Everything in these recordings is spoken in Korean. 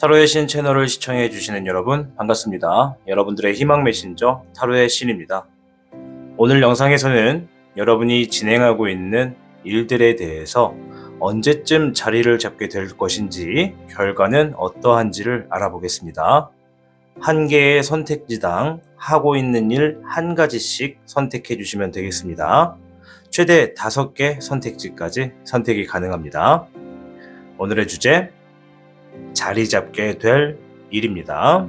타로의 신 채널을 시청해 주시는 여러분 반갑습니다. 여러분들의 희망 메신저 타로의 신입니다. 오늘 영상에서는 여러분이 진행하고 있는 일들에 대해서 언제쯤 자리를 잡게 될 것인지 결과는 어떠한지를 알아보겠습니다. 한 개의 선택지당 하고 있는 일 한 가지씩 선택해 주시면 되겠습니다. 최대 5개 선택지까지 선택이 가능합니다. 오늘의 주제, 자리 잡게 될 일입니다.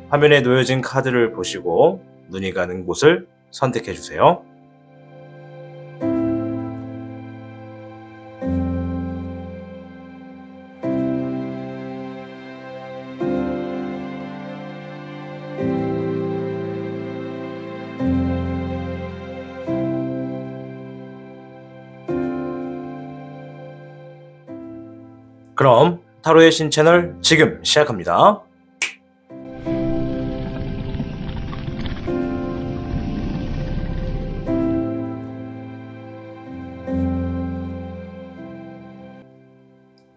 화면에 놓여진 카드를 보시고 눈이 가는 곳을 선택해 주세요. 그럼 타로의 신 채널 지금 시작합니다.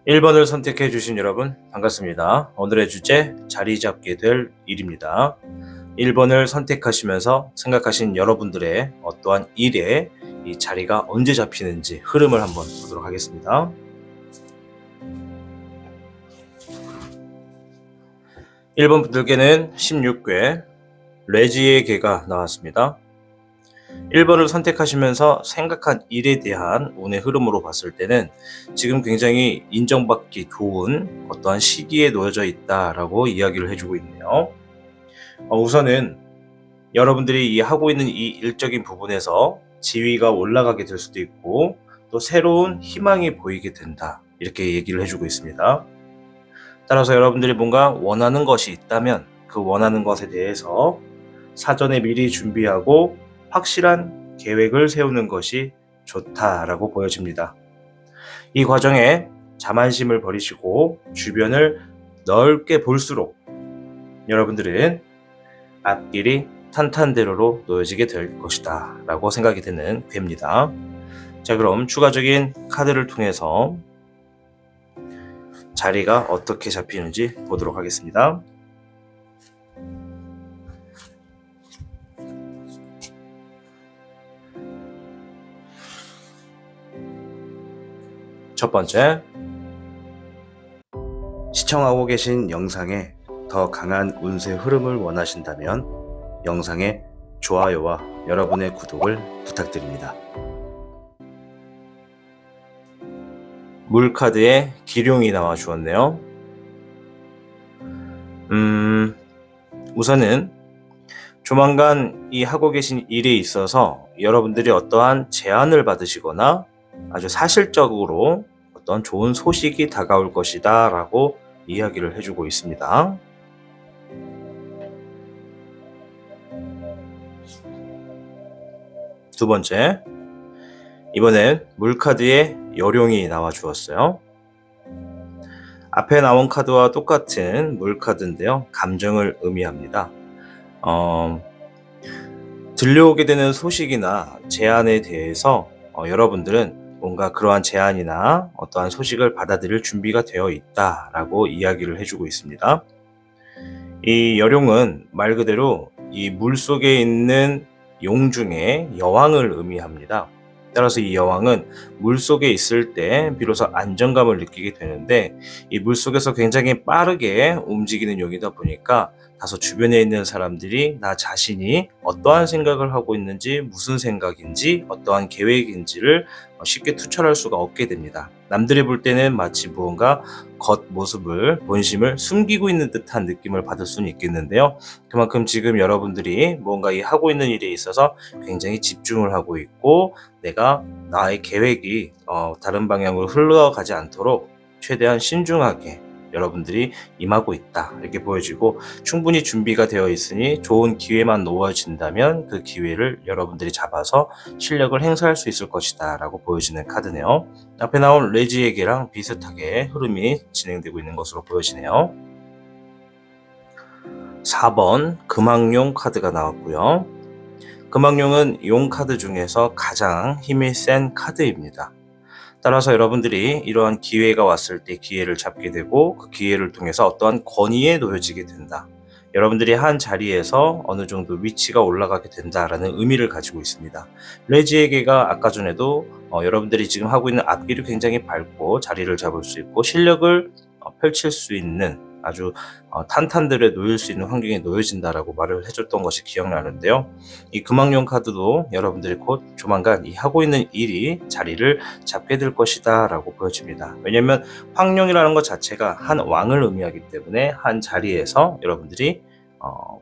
(1번을) 선택해 주신 여러분 반갑습니다. 오늘의 주제, 자리 잡게 될 일입니다. 1번을 선택하시면서 생각하신 여러분들의 어떠한 일에 이 자리가 언제 잡히는지 흐름을 한번 보도록 하겠습니다. 1번 분들께는 16궤 레지의 궤가 나왔습니다. 1번을 선택하시면서 생각한 일에 대한 운의 흐름으로 봤을 때는 지금 굉장히 인정받기 좋은 어떠한 시기에 놓여져 있다라고 이야기를 해주고 있네요. 우선은 여러분들이 이 하고 있는 이 일적인 부분에서 지위가 올라가게 될 수도 있고 또 새로운 희망이 보이게 된다, 이렇게 얘기를 해주고 있습니다. 따라서 여러분들이 뭔가 원하는 것이 있다면 그 원하는 것에 대해서 사전에 미리 준비하고 확실한 계획을 세우는 것이 좋다라고 보여집니다. 이 과정에 자만심을 버리시고 주변을 넓게 볼수록 여러분들은 앞길이 탄탄대로로 놓여지게 될 것이다 라고 생각이 되는 궤입니다. 자, 그럼 추가적인 카드를 통해서 자리가 어떻게 잡히는지 보도록 하겠습니다. 첫 번째, 시청하고 계신 영상에 더 강한 운세 흐름을 원하신다면 영상의 좋아요와 여러분의 구독을 부탁드립니다. 물카드에 기룡이 나와 주었네요. 우선은 조만간 이 하고 계신 일에 있어서 여러분들이 어떠한 제안을 받으시거나 아주 사실적으로 어떤 좋은 소식이 다가올 것이다 라고 이야기를 해주고 있습니다. 두 번째, 이번엔 물카드에 여룡이 나와 주었어요. 앞에 나온 카드와 똑같은 물카드인데요, 감정을 의미합니다. 들려오게 되는 소식이나 제안에 대해서 여러분들은 뭔가 그러한 제안이나 어떠한 소식을 받아들일 준비가 되어 있다라고 이야기를 해주고 있습니다. 이 여룡은 말 그대로 이 물속에 있는 용 중에 여왕을 의미합니다. 따라서 이 여왕은 물속에 있을 때 비로소 안정감을 느끼게 되는데, 이 물속에서 굉장히 빠르게 움직이는 용이다 보니까 다소 주변에 있는 사람들이 나 자신이 어떠한 생각을 하고 있는지, 무슨 생각인지, 어떠한 계획인지를 쉽게 투철할 수가 없게 됩니다. 남들이 볼 때는 마치 무언가 겉모습을, 본심을 숨기고 있는 듯한 느낌을 받을 수는 있겠는데요. 그만큼 지금 여러분들이 뭔가 이 하고 있는 일에 있어서 굉장히 집중을 하고 있고, 내가 나의 계획이 다른 방향으로 흘러가지 않도록 최대한 신중하게 여러분들이 임하고 있다, 이렇게 보여지고, 충분히 준비가 되어 있으니 좋은 기회만 놓아진다면 그 기회를 여러분들이 잡아서 실력을 행사할 수 있을 것이다 라고 보여지는 카드네요. 앞에 나온 레지에게랑 비슷하게 흐름이 진행되고 있는 것으로 보여지네요. 4번 금왕용 카드가 나왔고요. 금왕용은 용 카드 중에서 가장 힘이 센 카드입니다. 따라서 여러분들이 이러한 기회가 왔을 때 기회를 잡게 되고 그 기회를 통해서 어떠한 권위에 놓여지게 된다. 여러분들이 한 자리에서 어느 정도 위치가 올라가게 된다라는 의미를 가지고 있습니다. 레지에게가 아까 전에도 여러분들이 지금 하고 있는 앞길이 굉장히 밝고 자리를 잡을 수 있고 실력을 펼칠 수 있는 아주 탄탄들에 놓일 수 있는 환경에 놓여진다라고 말을 해줬던 것이 기억나는데요. 이 금왕용 카드도 여러분들이 곧 조만간 이 하고 있는 일이 자리를 잡게 될 것이다 라고 보여집니다. 왜냐하면 황룡이라는 것 자체가 한 왕을 의미하기 때문에 한 자리에서 여러분들이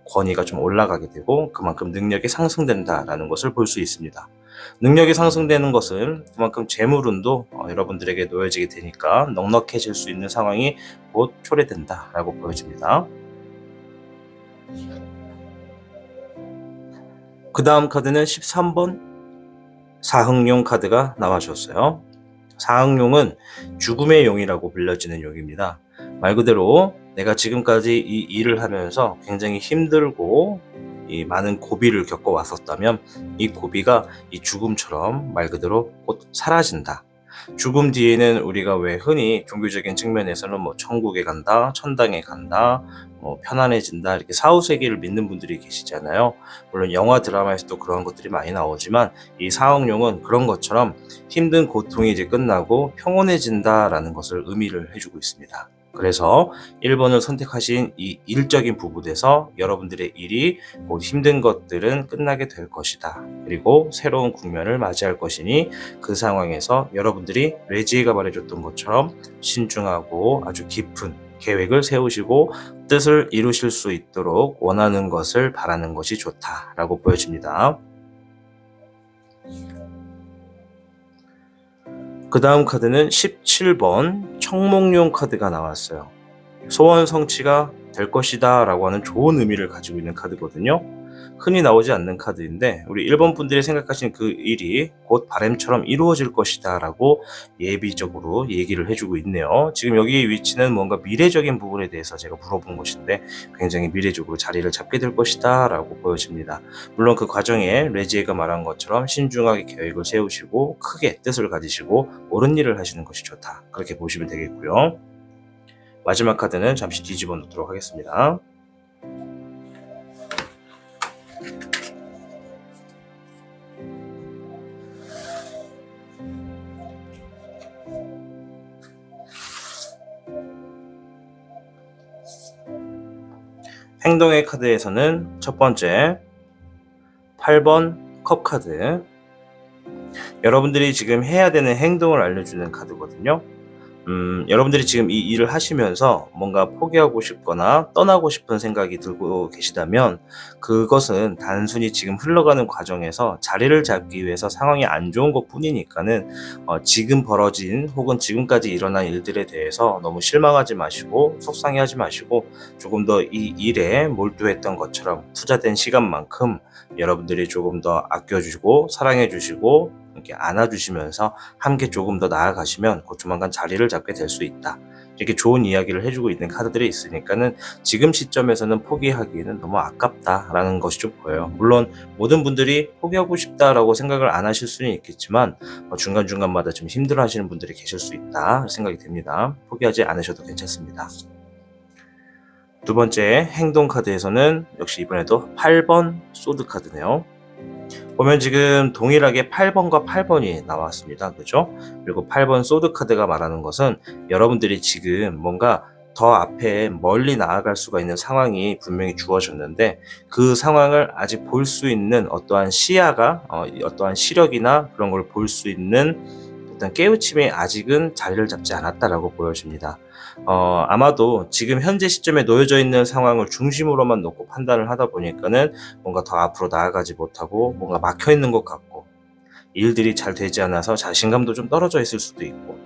권위가 좀 올라가게 되고 그만큼 능력이 상승된다라는 것을 볼 수 있습니다. 능력이 상승되는 것은 그만큼 재물운도 여러분들에게 놓여지게 되니까 넉넉해질 수 있는 상황이 곧 초래된다라고 보여집니다. 그 다음 카드는 13번 사흥용 카드가 나와줬어요. 사흥용은 죽음의 용이라고 불려지는 용입니다. 말 그대로 내가 지금까지 이 일을 하면서 굉장히 힘들고 이 많은 고비를 겪어왔었다면 이 고비가 이 죽음처럼 말 그대로 곧 사라진다. 죽음 뒤에는 우리가 왜 흔히 종교적인 측면에서는 뭐 천국에 간다, 천당에 간다, 뭐 편안해진다 이렇게 사후세계를 믿는 분들이 계시잖아요. 물론 영화 드라마에서도 그런 것들이 많이 나오지만 이 사흥용은 그런 것처럼 힘든 고통이 이제 끝나고 평온해진다라는 것을 의미를 해주고 있습니다. 그래서 1번을 선택하신 이 일적인 부분에서 여러분들의 일이 곧 힘든 것들은 끝나게 될 것이다. 그리고 새로운 국면을 맞이할 것이니 그 상황에서 여러분들이 레지에가 말해줬던 것처럼 신중하고 아주 깊은 계획을 세우시고 뜻을 이루실 수 있도록 원하는 것을 바라는 것이 좋다라고 보여집니다. 그 다음 카드는 17번 청몽용 카드가 나왔어요. 소원 성취가 될 것이다 라고 하는 좋은 의미를 가지고 있는 카드거든요. 흔히 나오지 않는 카드인데 우리 1번 분들이 생각하시는 그 일이 곧 바람처럼 이루어질 것이다 라고 예비적으로 얘기를 해주고 있네요. 지금 여기의 위치는 뭔가 미래적인 부분에 대해서 제가 물어본 것인데 굉장히 미래적으로 자리를 잡게 될 것이다 라고 보여집니다. 물론 그 과정에 레지에가 말한 것처럼 신중하게 계획을 세우시고 크게 뜻을 가지시고 옳은 일을 하시는 것이 좋다 그렇게 보시면 되겠고요. 마지막 카드는 잠시 뒤집어 놓도록 하겠습니다. 행동의 카드에서는 첫 번째 8번 컵 카드, 여러분들이 지금 해야 되는 행동을 알려주는 카드거든요. 여러분들이 지금 이 일을 하시면서 뭔가 포기하고 싶거나 떠나고 싶은 생각이 들고 계시다면 그것은 단순히 지금 흘러가는 과정에서 자리를 잡기 위해서 상황이 안 좋은 것 뿐이니까는 지금 벌어진 혹은 지금까지 일어난 일들에 대해서 너무 실망하지 마시고 속상해하지 마시고 조금 더 이 일에 몰두했던 것처럼 투자된 시간만큼 여러분들이 조금 더 아껴주시고 사랑해주시고 이렇게 안아주시면서 함께 조금 더 나아가시면 곧 조만간 자리를 잡게 될 수 있다. 이렇게 좋은 이야기를 해주고 있는 카드들이 있으니까는 지금 시점에서는 포기하기에는 너무 아깝다라는 것이 좀 보여요. 물론 모든 분들이 포기하고 싶다라고 생각을 안 하실 수는 있겠지만 중간중간마다 좀 힘들어 하시는 분들이 계실 수 있다 생각이 듭니다. 포기하지 않으셔도 괜찮습니다. 두 번째 행동 카드에서는 역시 이번에도 8번 소드 카드네요. 보면 지금 동일하게 8번과 8번이 나왔습니다. 그죠? 그리고 8번 소드 카드가 말하는 것은 여러분들이 지금 뭔가 더 앞에 멀리 나아갈 수가 있는 상황이 분명히 주어졌는데 그 상황을 아직 볼 수 있는 어떠한 시야가 어떠한 시력이나 그런 걸 볼 수 있는 어떤 깨우침이 아직은 자리를 잡지 않았다라고 보여집니다. 아마도 지금 현재 시점에 놓여져 있는 상황을 중심으로만 놓고 판단을 하다 보니까는 뭔가 더 앞으로 나아가지 못하고 뭔가 막혀 있는 것 같고 일들이 잘 되지 않아서 자신감도 좀 떨어져 있을 수도 있고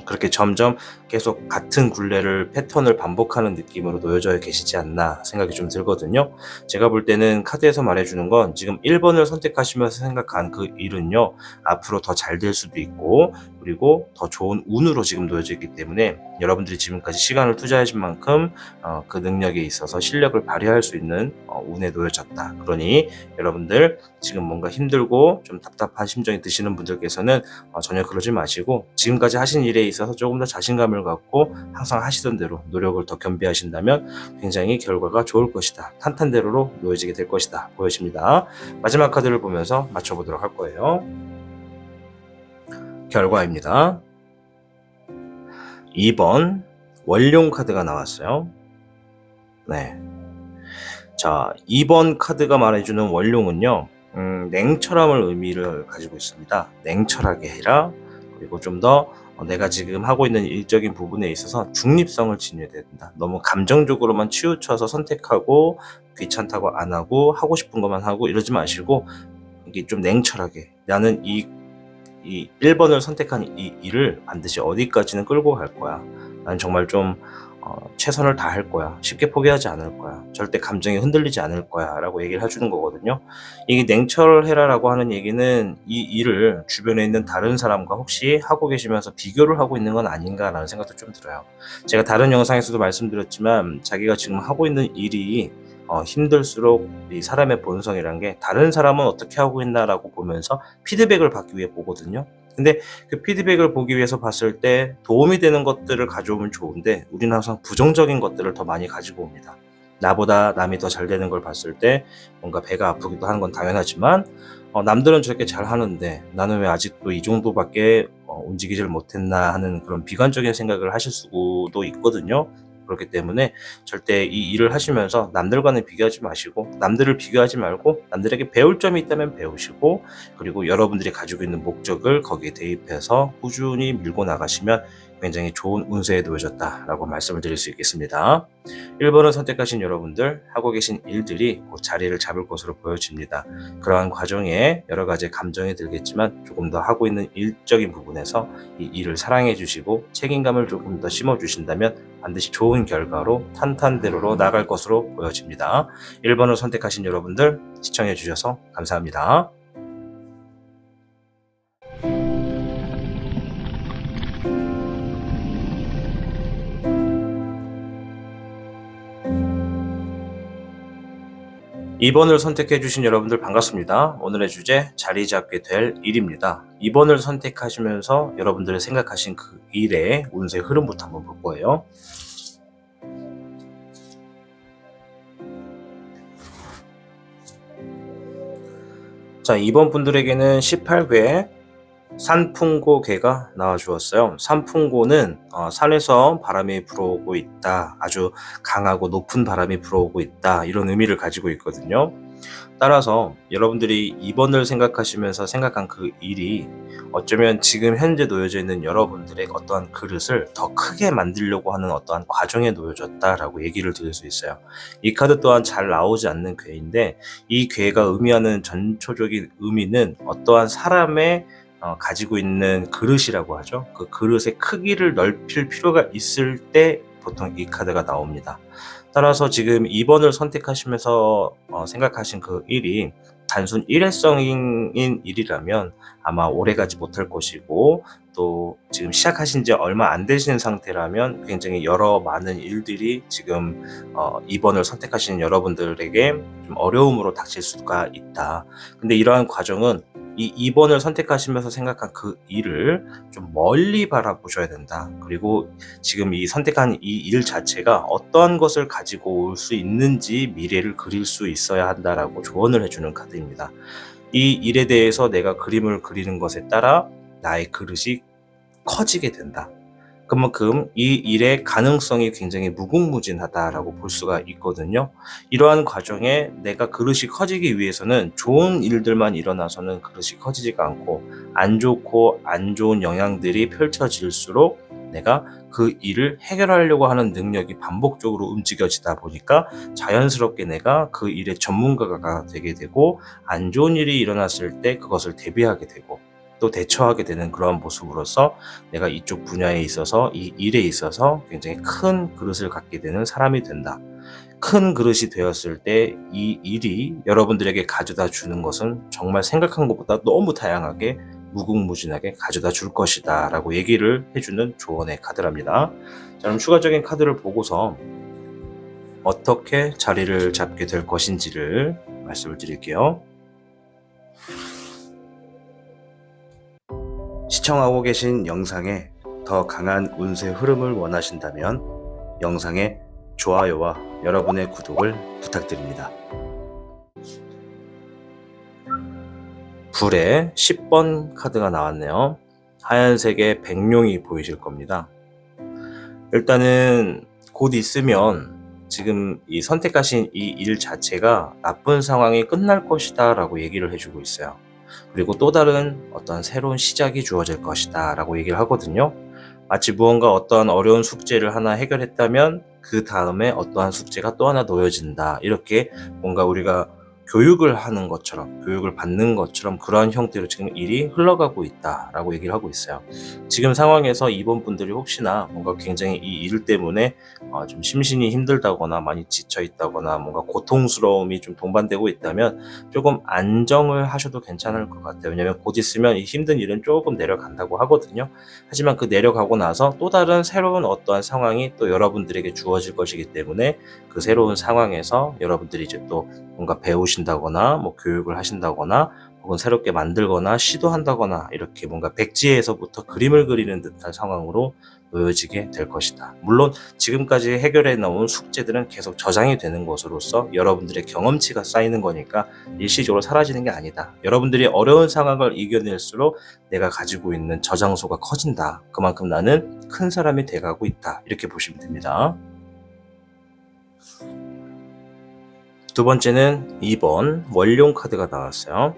그렇게 점점 계속 같은 굴레를 패턴을 반복하는 느낌으로 놓여져 계시지 않나 생각이 좀 들거든요. 제가 볼 때는 카드에서 말해주는 건 지금 1번을 선택하시면서 생각한 그 일은요 앞으로 더 잘 될 수도 있고 그리고 더 좋은 운으로 지금 놓여져 있기 때문에 여러분들이 지금까지 시간을 투자하신 만큼 그 능력에 있어서 실력을 발휘할 수 있는 운에 놓여졌다. 그러니 여러분들 지금 뭔가 힘들고 좀 답답한 심정이 드시는 분들께서는 전혀 그러지 마시고 지금까지 하신 일에 있어서 조금 더 자신감을 갖고 항상 하시던 대로 노력을 더 겸비하신다면 굉장히 결과가 좋을 것이다. 탄탄대로로 놓여지게 될 것이다. 보여집니다. 마지막 카드를 보면서 맞춰보도록 할 거예요. 결과입니다. 2번 원룡 카드가 나왔어요. 네. 자, 2번 카드가 말해주는 원룡은요, 냉철함을 의미를 가지고 있습니다. 냉철하게 해라. 그리고 좀 더 내가 지금 하고 있는 일적인 부분에 있어서 중립성을 지녀야 된다. 너무 감정적으로만 치우쳐서 선택하고 귀찮다고 안 하고 하고 싶은 것만 하고 이러지 마시고 이게 좀 냉철하게 나는 이 1번을 선택한 이 일을 반드시 어디까지는 끌고 갈 거야. 난 정말 좀 최선을 다할 거야. 쉽게 포기하지 않을 거야. 절대 감정이 흔들리지 않을 거야. 라고 얘기를 해주는 거거든요. 이게 냉철해라라고 하는 얘기는 이 일을 주변에 있는 다른 사람과 혹시 하고 계시면서 비교를 하고 있는 건 아닌가라는 생각도 좀 들어요. 제가 다른 영상에서도 말씀드렸지만 자기가 지금 하고 있는 일이 힘들수록 이 사람의 본성이란 게 다른 사람은 어떻게 하고 있나라고 보면서 피드백을 받기 위해 보거든요. 근데 그 피드백을 보기 위해서 봤을 때 도움이 되는 것들을 가져오면 좋은데 우리는 항상 부정적인 것들을 더 많이 가지고 옵니다. 나보다 남이 더 잘 되는 걸 봤을 때 뭔가 배가 아프기도 하는 건 당연하지만 남들은 저렇게 잘 하는데 나는 왜 아직도 이 정도밖에 움직이질 못했나 하는 그런 비관적인 생각을 하실 수도 있거든요. 그렇기 때문에 절대 이 일을 하시면서 남들과는 비교하지 마시고 남들을 비교하지 말고 남들에게 배울 점이 있다면 배우시고 그리고 여러분들이 가지고 있는 목적을 거기에 대입해서 꾸준히 밀고 나가시면 굉장히 좋은 운세에 놓여졌다라고 말씀을 드릴 수 있겠습니다. 1번을 선택하신 여러분들 하고 계신 일들이 곧 자리를 잡을 것으로 보여집니다. 그러한 과정에 여러 가지 감정이 들겠지만 조금 더 하고 있는 일적인 부분에서 이 일을 사랑해 주시고 책임감을 조금 더 심어 주신다면 반드시 좋은 결과로 탄탄대로로 나갈 것으로 보여집니다. 1번을 선택하신 여러분들 시청해 주셔서 감사합니다. (2번을) 선택해 주신 여러분들 반갑습니다. 오늘의 주제 자리 잡게 될 일입니다. 2번을 선택하시면서 여러분들이 생각하신 그 일의 운세 흐름부터 한번 볼 거예요. 자, 2번 분들에게는 18회 산풍고개가 나와주었어요. 산풍고는 산에서 바람이 불어오고 있다. 아주 강하고 높은 바람이 불어오고 있다. 이런 의미를 가지고 있거든요. 따라서 여러분들이 2번을 생각하시면서 생각한 그 일이 어쩌면 지금 현재 놓여져 있는 여러분들의 어떠한 그릇을 더 크게 만들려고 하는 어떠한 과정에 놓여졌다라고 얘기를 드릴 수 있어요. 이 카드 또한 잘 나오지 않는 괴인데 이 괴가 의미하는 전초적인 의미는 어떠한 사람의 가지고 있는 그릇이라고 하죠. 그 그릇의 크기를 넓힐 필요가 있을 때 보통 이 카드가 나옵니다. 따라서 지금 2번을 선택하시면서 생각하신 그 일이 단순 일회성인 일이라면 아마 오래가지 못할 것이고 또 지금 시작하신 지 얼마 안 되신 상태라면 굉장히 여러 많은 일들이 지금 2번을 선택하시는 여러분들에게 좀 어려움으로 닥칠 수가 있다. 근데 이러한 과정은 이 2번을 선택하시면서 생각한 그 일을 좀 멀리 바라보셔야 된다. 그리고 지금 이 선택한 이 일 자체가 어떠한 것을 가지고 올 수 있는지 미래를 그릴 수 있어야 한다라고 조언을 해주는 카드입니다. 이 일에 대해서 내가 그림을 그리는 것에 따라 나의 그릇이 커지게 된다. 그만큼 이 일의 가능성이 굉장히 무궁무진하다라고 볼 수가 있거든요. 이러한 과정에 내가 그릇이 커지기 위해서는 좋은 일들만 일어나서는 그릇이 커지지가 않고 안 좋고 안 좋은 영향들이 펼쳐질수록 내가 그 일을 해결하려고 하는 능력이 반복적으로 움직여지다 보니까 자연스럽게 내가 그 일의 전문가가 되게 되고 안 좋은 일이 일어났을 때 그것을 대비하게 되고 또 대처하게 되는 그런 모습으로서 내가 이쪽 분야에 있어서 이 일에 있어서 굉장히 큰 그릇을 갖게 되는 사람이 된다. 큰 그릇이 되었을 때 이 일이 여러분들에게 가져다 주는 것은 정말 생각한 것보다 너무 다양하게 무궁무진하게 가져다 줄 것이다 라고 얘기를 해주는 조언의 카드랍니다. 자, 그럼 추가적인 카드를 보고서 어떻게 자리를 잡게 될 것인지를 말씀을 드릴게요. 시청하고 계신 영상에 더 강한 운세 흐름을 원하신다면 영상에 좋아요와 여러분의 구독을 부탁드립니다. 불에 10번 카드가 나왔네요. 하얀색의 백룡이 보이실 겁니다. 일단은 곧 있으면 지금 이 선택하신 이 일 자체가 나쁜 상황이 끝날 것이다 라고 얘기를 해주고 있어요. 그리고 또 다른 어떤 새로운 시작이 주어질 것이다 라고 얘기를 하거든요. 마치 무언가 어떠한 어려운 숙제를 하나 해결했다면 그 다음에 어떠한 숙제가 또 하나 놓여진다, 이렇게 뭔가 우리가 교육을 하는 것처럼, 교육을 받는 것처럼 그러한 형태로 지금 일이 흘러가고 있다라고 얘기를 하고 있어요. 지금 상황에서 이번 분들이 혹시나 뭔가 굉장히 이 일 때문에 좀 심신이 힘들다거나 많이 지쳐 있다거나 뭔가 고통스러움이 좀 동반되고 있다면 조금 안정을 하셔도 괜찮을 것 같아요. 왜냐면 곧 있으면 이 힘든 일은 조금 내려간다고 하거든요. 하지만 그 내려가고 나서 또 다른 새로운 어떠한 상황이 또 여러분들에게 주어질 것이기 때문에 그 새로운 상황에서 여러분들이 이제 또 뭔가 배우신다거나 뭐 교육을 하신다거나 혹은 새롭게 만들거나 시도한다거나 이렇게 뭔가 백지에서부터 그림을 그리는 듯한 상황으로 놓여지게 될 것이다. 물론 지금까지 해결해 놓은 숙제들은 계속 저장이 되는 것으로서 여러분들의 경험치가 쌓이는 거니까 일시적으로 사라지는 게 아니다. 여러분들이 어려운 상황을 이겨낼수록 내가 가지고 있는 저장소가 커진다. 그만큼 나는 큰 사람이 돼가고 있다. 이렇게 보시면 됩니다. 두 번째는 2번 원룡 카드가 나왔어요.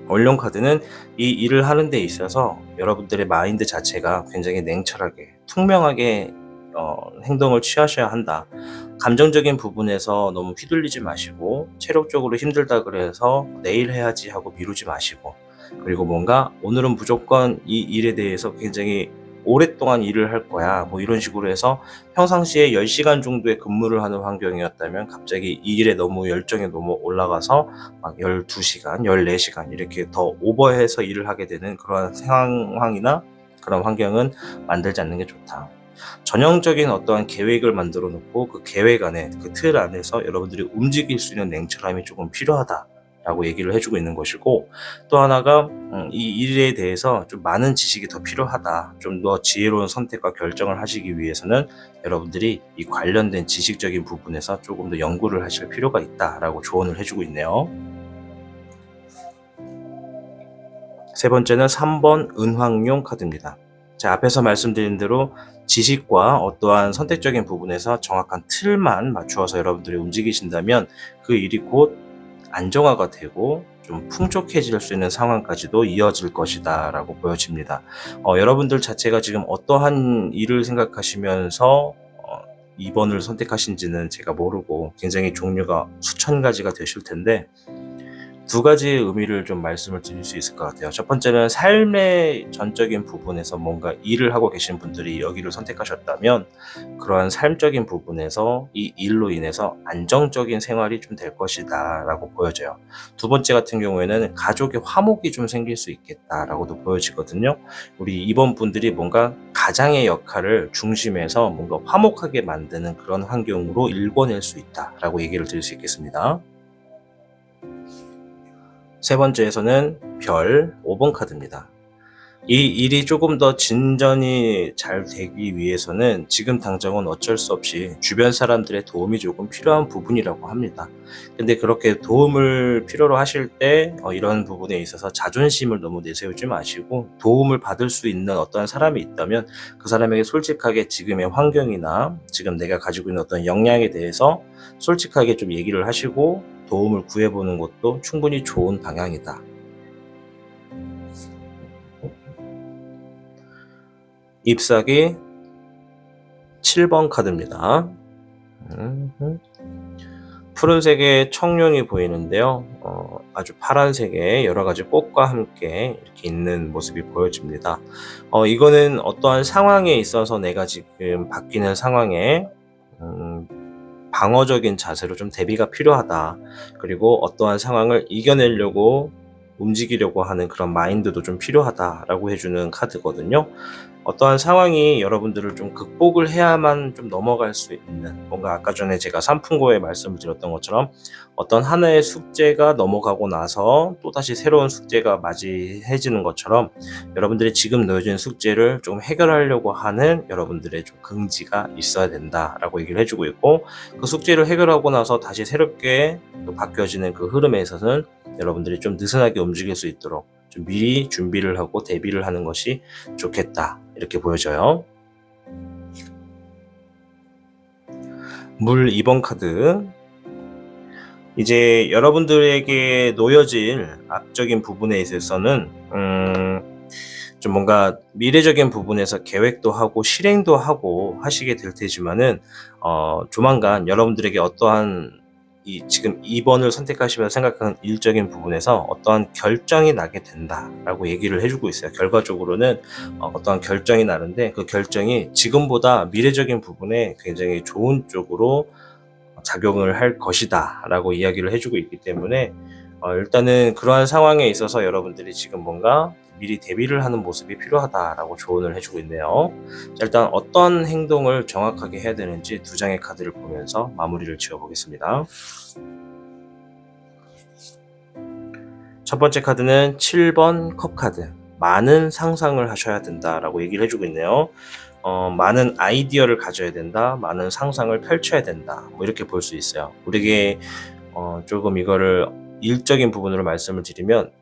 원룡 카드는 이 일을 하는 데 있어서 여러분들의 마인드 자체가 굉장히 냉철하게 투명하게 행동을 취하셔야 한다. 감정적인 부분에서 너무 휘둘리지 마시고 체력적으로 힘들다 그래서 내일 해야지 하고 미루지 마시고, 그리고 뭔가 오늘은 무조건 이 일에 대해서 굉장히 오랫동안 일을 할 거야 뭐 이런 식으로 해서 평상시에 10시간 정도의 근무를 하는 환경이었다면 갑자기 이 일에 너무 열정이 너무 올라가서 막 12시간, 14시간 이렇게 더 오버해서 일을 하게 되는 그런 상황이나 그런 환경은 만들지 않는 게 좋다. 전형적인 어떠한 계획을 만들어 놓고 그 계획 안에, 그 틀 안에서 여러분들이 움직일 수 있는 냉철함이 조금 필요하다 라고 얘기를 해주고 있는 것이고, 또 하나가 이 일에 대해서 좀 많은 지식이 더 필요하다, 좀 더 지혜로운 선택과 결정을 하시기 위해서는 여러분들이 이 관련된 지식적인 부분에서 조금 더 연구를 하실 필요가 있다라고 조언을 해주고 있네요. 세 번째는 3번 은황용 카드입니다. 자, 앞에서 말씀드린 대로 지식과 어떠한 선택적인 부분에서 정확한 틀만 맞추어서 여러분들이 움직이신다면 그 일이 곧 안정화가 되고 좀 풍족해질 수 있는 상황까지도 이어질 것이다 라고 보여집니다. 여러분들 자체가 지금 어떠한 일을 생각하시면서 2번을 선택하신지는 제가 모르고 굉장히 종류가 수천 가지가 되실 텐데, 두 가지의 의미를 좀 말씀을 드릴 수 있을 것 같아요. 첫 번째는 삶의 전적인 부분에서 뭔가 일을 하고 계신 분들이 여기를 선택하셨다면 그러한 삶적인 부분에서 이 일로 인해서 안정적인 생활이 좀 될 것이다 라고 보여져요. 두 번째 같은 경우에는 가족의 화목이 좀 생길 수 있겠다 라고도 보여지거든요. 우리 이번 분들이 뭔가 가장의 역할을 중심에서 뭔가 화목하게 만드는 그런 환경으로 일궈낼 수 있다 라고 얘기를 드릴 수 있겠습니다. 세 번째에서는 별 5번 카드입니다. 이 일이 조금 더 진전이 잘 되기 위해서는 지금 당장은 어쩔 수 없이 주변 사람들의 도움이 조금 필요한 부분이라고 합니다. 근데 그렇게 도움을 필요로 하실 때 이런 부분에 있어서 자존심을 너무 내세우지 마시고, 도움을 받을 수 있는 어떤 사람이 있다면 그 사람에게 솔직하게 지금의 환경이나 지금 내가 가지고 있는 어떤 역량에 대해서 솔직하게 좀 얘기를 하시고 도움을 구해보는 것도 충분히 좋은 방향이다. 잎사귀 7번 카드입니다. 푸른색의 청룡이 보이는데요. 아주 파란색의 여러 가지 꽃과 함께 이렇게 있는 모습이 보여집니다. 이거는 어떠한 상황에 있어서 내가 지금 바뀌는 상황에 방어적인 자세로 좀 대비가 필요하다. 그리고 어떠한 상황을 이겨내려고 움직이려고 하는 그런 마인드도 좀 필요하다라고 해주는 카드거든요. 어떠한 상황이 여러분들을 좀 극복을 해야만 좀 넘어갈 수 있는, 뭔가 아까 전에 제가 삼풍고에 말씀을 드렸던 것처럼 어떤 하나의 숙제가 넘어가고 나서 또다시 새로운 숙제가 맞이해지는 것처럼 여러분들이 지금 놓여진 숙제를 좀 해결하려고 하는 여러분들의 좀 긍지가 있어야 된다라고 얘기를 해주고 있고, 그 숙제를 해결하고 나서 다시 새롭게 또 바뀌어지는 그 흐름에 있어서는 여러분들이 좀 느슨하게 움직일 수 있도록 좀 미리 준비를 하고 대비를 하는 것이 좋겠다, 이렇게 보여져요. 물 2번 카드. 이제 여러분들에게 놓여질 앞적인 부분에 있어서는 좀 뭔가 미래적인 부분에서 계획도 하고 실행도 하고 하시게 될 테지만은 조만간 여러분들에게 어떠한 지금 2번을 선택하시면서 생각하는 일적인 부분에서 어떠한 결정이 나게 된다라고 얘기를 해주고 있어요. 결과적으로는 어떠한 결정이 나는데 그 결정이 지금보다 미래적인 부분에 굉장히 좋은 쪽으로 작용을 할 것이다 라고 이야기를 해주고 있기 때문에 일단은 그러한 상황에 있어서 여러분들이 지금 뭔가 미리 대비를 하는 모습이 필요하다라고 조언을 해주고 있네요. 자, 일단 어떤 행동을 정확하게 해야 되는지 두 장의 카드를 보면서 마무리를 지어보겠습니다. 첫 번째 카드는 7번 컵 카드. 많은 상상을 하셔야 된다라고 얘기를 해주고 있네요. 많은 아이디어를 가져야 된다, 많은 상상을 펼쳐야 된다, 뭐 이렇게 볼 수 있어요. 우리에게 조금 이거를 일적인 부분으로 말씀을 드리면,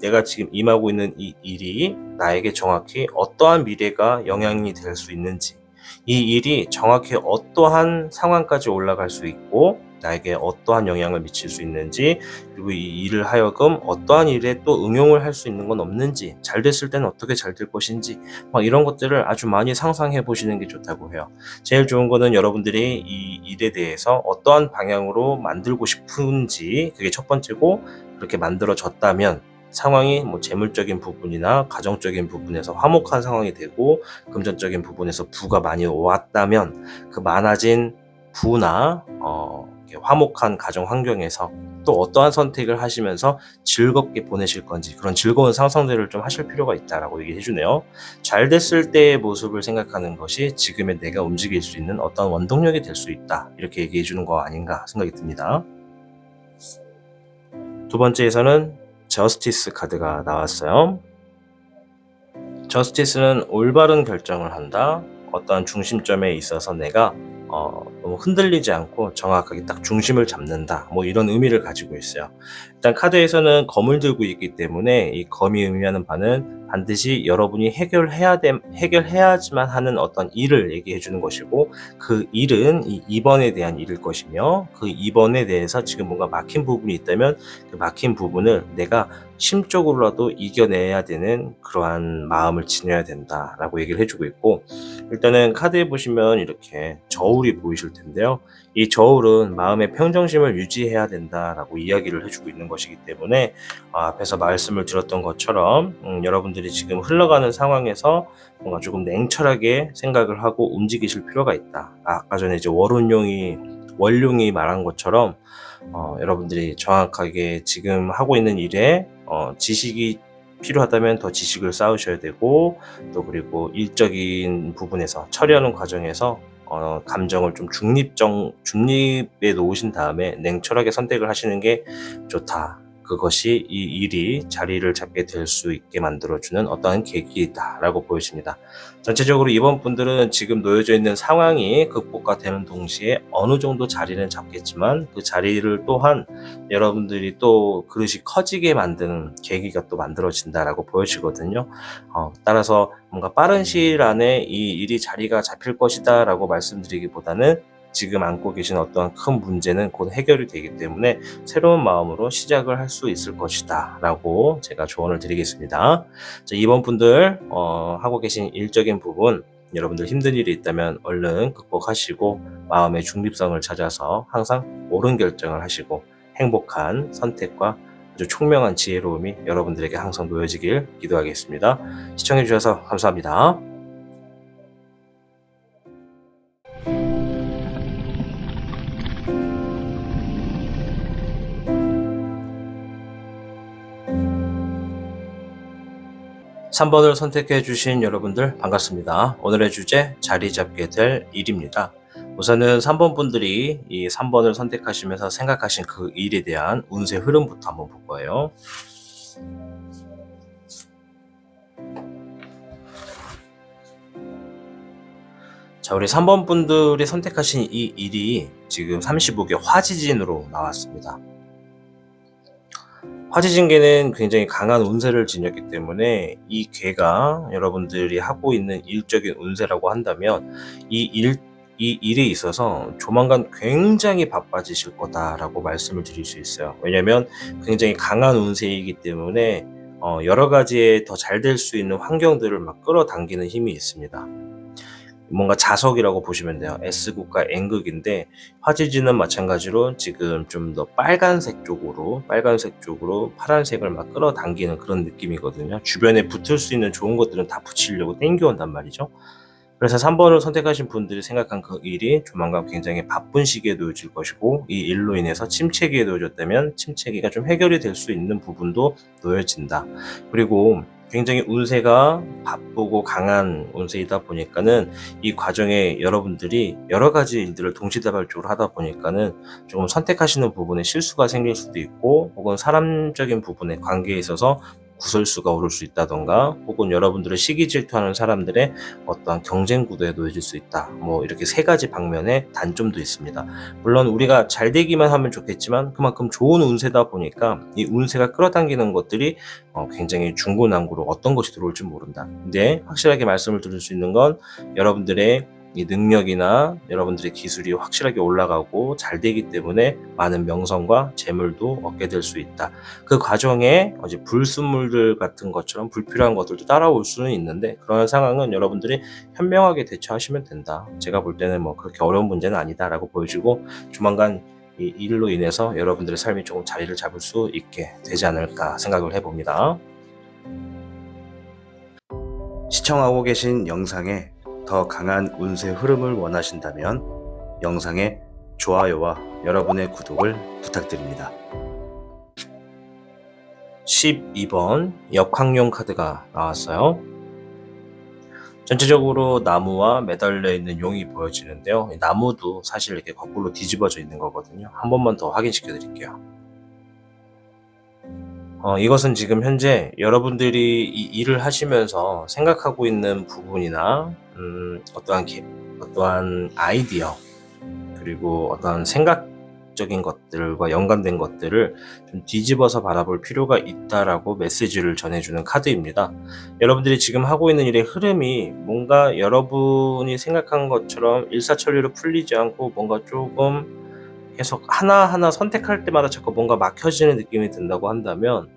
내가 지금 임하고 있는 이 일이 나에게 정확히 어떠한 미래가 영향이 될 수 있는지, 이 일이 정확히 어떠한 상황까지 올라갈 수 있고 나에게 어떠한 영향을 미칠 수 있는지, 그리고 이 일을 하여금 어떠한 일에 또 응용을 할 수 있는 건 없는지, 잘 됐을 때는 어떻게 잘 될 것인지, 막 이런 것들을 아주 많이 상상해 보시는 게 좋다고 해요. 제일 좋은 거는 여러분들이 이 일에 대해서 어떠한 방향으로 만들고 싶은지, 그게 첫 번째고, 그렇게 만들어졌다면 상황이 뭐 재물적인 부분이나 가정적인 부분에서 화목한 상황이 되고 금전적인 부분에서 부가 많이 왔다면 그 많아진 부나 화목한 가정 환경에서 또 어떠한 선택을 하시면서 즐겁게 보내실 건지, 그런 즐거운 상상들을 좀 하실 필요가 있다라고 얘기해 주네요. 잘 됐을 때의 모습을 생각하는 것이 지금의 내가 움직일 수 있는 어떤 원동력이 될 수 있다, 이렇게 얘기해 주는 거 아닌가 생각이 듭니다. 두 번째에서는 저스티스 카드가 나왔어요. 저스티스는 올바른 결정을 한다, 어떠한 중심점에 있어서 내가 너무 흔들리지 않고 정확하게 딱 중심을 잡는다, 뭐 이런 의미를 가지고 있어요. 일단 카드에서는 검을 들고 있기 때문에 이 검이 의미하는 바는 반드시 여러분이 해결해야지만 하는 어떤 일을 얘기해 주는 것이고, 그 일은 이 2번에 대한 일일 것이며, 그 2번에 대해서 지금 뭔가 막힌 부분이 있다면 그 막힌 부분을 내가 심적으로라도 이겨내야 되는 그러한 마음을 지녀야 된다라고 얘기를 해주고 있고, 일단은 카드에 보시면 이렇게 저울이 보이실 텐데요. 이 저울은 마음의 평정심을 유지해야 된다라고 이야기를 해주고 있는 것이기 때문에, 앞에서 말씀을 드렸던 것처럼 여러분들이 지금 흘러가는 상황에서 뭔가 조금 냉철하게 생각을 하고 움직이실 필요가 있다. 아까 전에 이제 원룡이 말한 것처럼 여러분들이 정확하게 지금 하고 있는 일에 지식이 필요하다면 더 지식을 쌓으셔야 되고, 또 그리고 일적인 부분에서 처리하는 과정에서 감정을 좀 중립에 놓으신 다음에 냉철하게 선택을 하시는 게 좋다. 그것이 이 일이 자리를 잡게 될 수 있게 만들어주는 어떠한 계기다라고 보여집니다. 전체적으로 이번 분들은 지금 놓여져 있는 상황이 극복과 되는 동시에 어느 정도 자리는 잡겠지만, 그 자리를 또한 여러분들이 또 그릇이 커지게 만드는 계기가 또 만들어진다라고 보여지거든요. 따라서 뭔가 빠른 시일 안에 이 일이 자리가 잡힐 것이다 라고 말씀드리기보다는 지금 안고 계신 어떠한 큰 문제는 곧 해결이 되기 때문에 새로운 마음으로 시작을 할 수 있을 것이다 라고 제가 조언을 드리겠습니다. 자, 이번 분들 하고 계신 일적인 부분, 여러분들 힘든 일이 있다면 얼른 극복하시고 마음의 중립성을 찾아서 항상 옳은 결정을 하시고 행복한 선택과 아주 총명한 지혜로움이 여러분들에게 항상 놓여지길 기도하겠습니다. 시청해주셔서 감사합니다. 3번을 선택해 주신 여러분들 반갑습니다. 오늘의 주제 자리 잡게 될 일입니다. 우선은 3번 분들이 이 3번을 선택하시면서 생각하신 그 일에 대한 운세 흐름부터 한번 볼 거예요. 자, 우리 3번 분들이 선택하신 이 일이 지금 35개 화지진으로 나왔습니다. 화지진계는 굉장히 강한 운세를 지녔기 때문에 이 괴가 여러분들이 하고 있는 일적인 운세라고 한다면 이 일에 있어서 조만간 굉장히 바빠지실 거다라고 말씀을 드릴 수 있어요. 왜냐면 굉장히 강한 운세이기 때문에 여러 가지에 더 잘 될 수 있는 환경들을 막 끌어당기는 힘이 있습니다. 뭔가 자석이라고 보시면 돼요. S극과 N극인데 화지지는 마찬가지로 지금 좀 더 빨간색 쪽으로 파란색을 막 끌어당기는 그런 느낌이거든요. 주변에 붙을 수 있는 좋은 것들은 다 붙이려고 땡겨온단 말이죠. 그래서 3번을 선택하신 분들이 생각한 그 일이 조만간 굉장히 바쁜 시기에 놓여질 것이고, 이 일로 인해서 침체기에 놓여졌다면 침체기가 좀 해결이 될 수 있는 부분도 놓여진다. 그리고 굉장히 운세가 바쁘고 강한 운세이다 보니까는 이 과정에 여러분들이 여러 가지 일들을 동시다발적으로 하다 보니까는 조금 선택하시는 부분에 실수가 생길 수도 있고, 혹은 사람적인 부분에 관계에 있어서 구설수가 오를 수 있다던가, 혹은 여러분들을 시기 질투하는 사람들의 어떠한 경쟁 구도에 놓여질 수 있다. 뭐 이렇게 세 가지 방면의 단점도 있습니다. 물론 우리가 잘 되기만 하면 좋겠지만 그만큼 좋은 운세다 보니까 이 운세가 끌어당기는 것들이 굉장히 중구난구로 어떤 것이 들어올지 모른다. 근데 확실하게 말씀을 드릴 수 있는 건 여러분들의 이 능력이나 여러분들의 기술이 확실하게 올라가고 잘 되기 때문에 많은 명성과 재물도 얻게 될 수 있다. 그 과정에 이제 불순물들 같은 것처럼 불필요한 것들도 따라올 수는 있는데, 그런 상황은 여러분들이 현명하게 대처하시면 된다. 제가 볼 때는 뭐 그렇게 어려운 문제는 아니다라고 보여지고, 조만간 이 일로 인해서 여러분들의 삶이 조금 자리를 잡을 수 있게 되지 않을까 생각을 해봅니다. 시청하고 계신 영상에 더 강한 운세 흐름을 원하신다면 영상에 좋아요와 여러분의 구독을 부탁드립니다. 12번 역학용 카드가 나왔어요. 전체적으로 나무와 매달려 있는 용이 보여지는데요. 나무도 사실 이렇게 거꾸로 뒤집어져 있는 거거든요. 한 번만 더 확인시켜 드릴게요. 이것은 지금 현재 여러분들이 이 일을 하시면서 생각하고 있는 부분이나 어떠한 아이디어, 그리고 어떠한 생각적인 것들과 연관된 것들을 좀 뒤집어서 바라볼 필요가 있다라고 메시지를 전해주는 카드입니다. 여러분들이 지금 하고 있는 일의 흐름이 뭔가 여러분이 생각한 것처럼 일사천리로 풀리지 않고 뭔가 조금 계속 하나하나 선택할 때마다 자꾸 뭔가 막혀지는 느낌이 든다고 한다면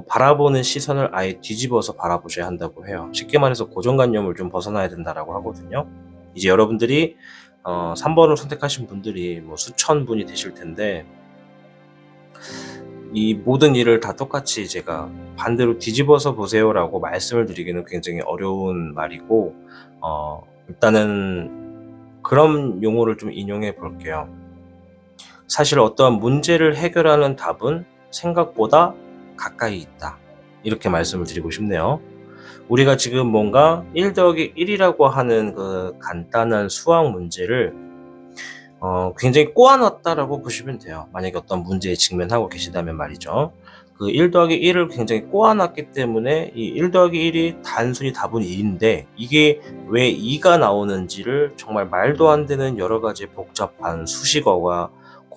바라보는 시선을 아예 뒤집어서 바라보셔야 한다고 해요. 쉽게 말해서 고정관념을 좀 벗어나야 된다라고 하거든요. 이제 여러분들이 3번을 선택하신 분들이 뭐 수천 분이 되실 텐데, 이 모든 일을 다 똑같이 제가 반대로 뒤집어서 보세요라고 말씀을 드리기는 굉장히 어려운 말이고, 일단은 그런 용어를 좀 인용해 볼게요. 사실 어떠한 문제를 해결하는 답은 생각보다 가까이 있다. 이렇게 말씀을 드리고 싶네요. 우리가 지금 뭔가 1 더하기 1이라고 하는 그 간단한 수학 문제를 굉장히 꼬아놨다라고 보시면 돼요. 만약에 어떤 문제에 직면하고 계시다면 말이죠. 그 1 더하기 1을 굉장히 꼬아놨기 때문에 이 1 더하기 1이 단순히 답은 2인데, 이게 왜 2가 나오는지를 정말 말도 안 되는 여러 가지 복잡한 수식어와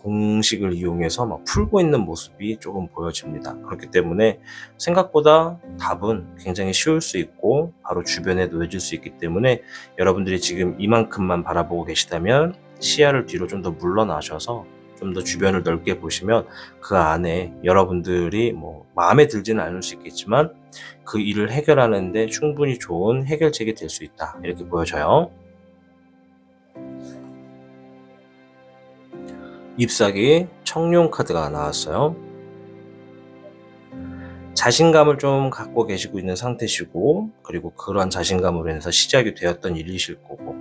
공식을 이용해서 막 풀고 있는 모습이 조금 보여집니다. 그렇기 때문에 생각보다 답은 굉장히 쉬울 수 있고 바로 주변에 놓여질 수 있기 때문에, 여러분들이 지금 이만큼만 바라보고 계시다면 시야를 뒤로 좀 더 물러나셔서 좀 더 주변을 넓게 보시면 그 안에 여러분들이 뭐 마음에 들지는 않을 수 있겠지만 그 일을 해결하는데 충분히 좋은 해결책이 될 수 있다. 이렇게 보여져요. 잎사귀 청룡 카드가 나왔어요. 자신감을 좀 갖고 계시고 있는 상태시고, 그리고 그러한 자신감으로 인해서 시작이 되었던 일이실 거고,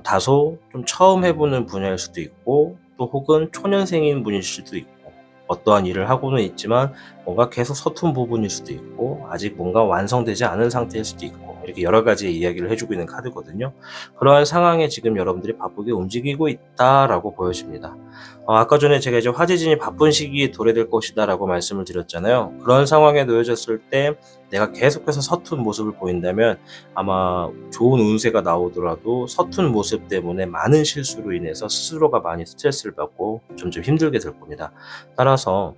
다소 좀 처음 해보는 분야일 수도 있고, 또 혹은 초년생인 분일 수도 있고, 어떠한 일을 하고는 있지만 뭔가 계속 서툰 부분일 수도 있고 아직 뭔가 완성되지 않은 상태일 수도 있고 이렇게 여러 가지 이야기를 해주고 있는 카드거든요. 그러한 상황에 지금 여러분들이 바쁘게 움직이고 있다라고 보여집니다. 아까 전에 제가 이제 화재진이 바쁜 시기에 도래될 것이다라고 말씀을 드렸잖아요. 그런 상황에 놓여졌을 때 내가 계속해서 서툰 모습을 보인다면 아마 좋은 운세가 나오더라도 서툰 모습 때문에 많은 실수로 인해서 스스로가 많이 스트레스를 받고 점점 힘들게 될 겁니다. 따라서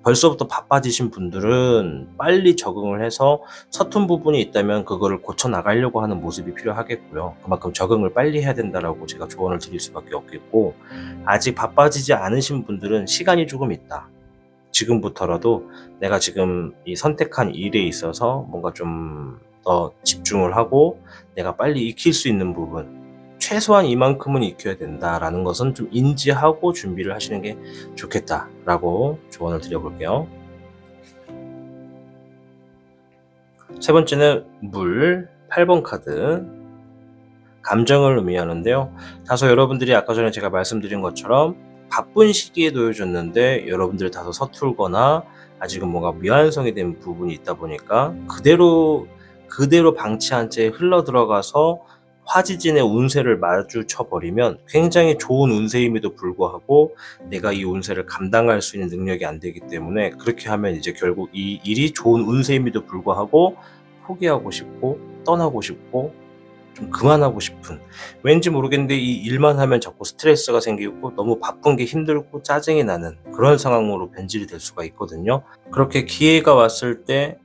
벌써부터 바빠지신 분들은 빨리 적응을 해서 서툰 부분이 있다면 그거를 고쳐 나가려고 하는 모습이 필요하겠고요. 그만큼 적응을 빨리 해야 된다라고 제가 조언을 드릴 수밖에 없겠고, 아직 바빠지지 않으신 분들은 시간이 조금 있다. 지금부터라도 내가 지금 이 선택한 일에 있어서 뭔가 좀 더 집중을 하고 내가 빨리 익힐 수 있는 부분, 최소한 이만큼은 익혀야 된다라는 것은 좀 인지하고 준비를 하시는 게 좋겠다라고 조언을 드려볼게요. 세 번째는 물, 8번 카드. 감정을 의미하는데요. 다소 여러분들이 아까 전에 제가 말씀드린 것처럼 바쁜 시기에 놓여졌는데 여러분들이 다소 서툴거나 아직은 뭔가 미완성이 된 부분이 있다 보니까 그대로 방치한 채 흘러 들어가서 화지진의 운세를 마주쳐 버리면 굉장히 좋은 운세임에도 불구하고 내가 이 운세를 감당할 수 있는 능력이 안 되기 때문에 그렇게 하면 이제 결국 이 일이 좋은 운세임에도 불구하고 포기하고 싶고 떠나고 싶고 좀 그만하고 싶은, 왠지 모르겠는데 이 일만 하면 자꾸 스트레스가 생기고 너무 바쁜 게 힘들고 짜증이 나는 그런 상황으로 변질이 될 수가 있거든요. 그렇게 기회가 왔을 때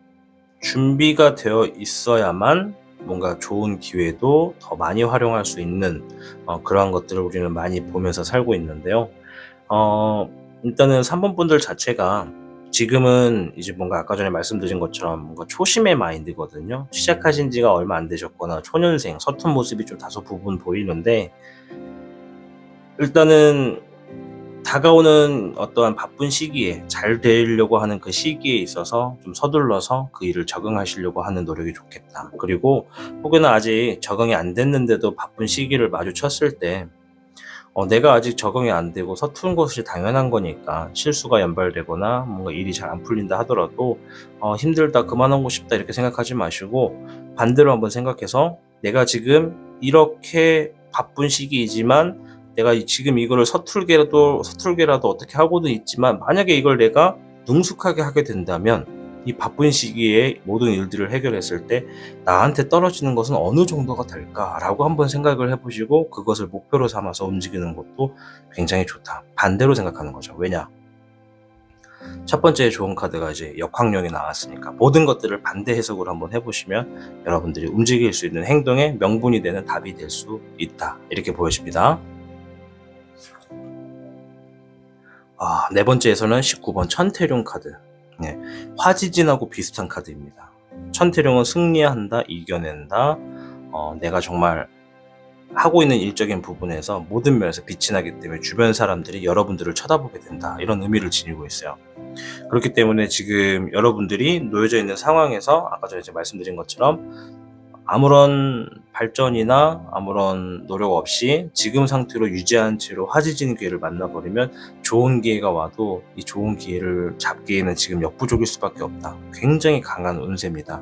준비가 되어 있어야만 뭔가 좋은 기회도 더 많이 활용할 수 있는 그러한 것들을 우리는 많이 보면서 살고 있는데요. 일단은 3번 분들 자체가 지금은 이제 뭔가 아까 전에 말씀드린 것처럼 뭔가 초심의 마인드거든요. 시작하신 지가 얼마 안 되셨거나 초년생, 서툰 모습이 좀 다소 부분 보이는데 일단은 다가오는 어떠한 바쁜 시기에 잘 되려고 하는 그 시기에 있어서 좀 서둘러서 그 일을 적응하시려고 하는 노력이 좋겠다. 그리고 혹여나 아직 적응이 안 됐는데도 바쁜 시기를 마주쳤을 때 내가 아직 적응이 안 되고 서투른 것이 당연한 거니까 실수가 연발되거나 뭔가 일이 잘 안 풀린다 하더라도 힘들다, 그만하고 싶다 이렇게 생각하지 마시고 반대로 한번 생각해서 내가 지금 이렇게 바쁜 시기이지만 내가 지금 이거를 서툴게라도 어떻게 하고는 있지만 만약에 이걸 내가 능숙하게 하게 된다면 이 바쁜 시기에 모든 일들을 해결했을 때 나한테 떨어지는 것은 어느 정도가 될까라고 한번 생각을 해보시고 그것을 목표로 삼아서 움직이는 것도 굉장히 좋다. 반대로 생각하는 거죠. 왜냐? 첫 번째 좋은 카드가 이제 역학령이 나왔으니까 모든 것들을 반대 해석으로 한번 해보시면 여러분들이 움직일 수 있는 행동의 명분이 되는 답이 될 수 있다. 이렇게 보여집니다. 네 번째에서는 19번 천태룡 카드. 네, 화지진하고 비슷한 카드입니다. 천태룡은 승리한다, 이겨낸다, 내가 정말 하고 있는 일적인 부분에서 모든 면에서 빛이 나기 때문에 주변 사람들이 여러분들을 쳐다보게 된다, 이런 의미를 지니고 있어요. 그렇기 때문에 지금 여러분들이 놓여져 있는 상황에서 아까 전에 말씀드린 것처럼 아무런 발전이나 아무런 노력 없이 지금 상태로 유지한 채로 화지진 기회를 만나버리면 좋은 기회가 와도 이 좋은 기회를 잡기에는 지금 역부족일 수밖에 없다. 굉장히 강한 운세입니다.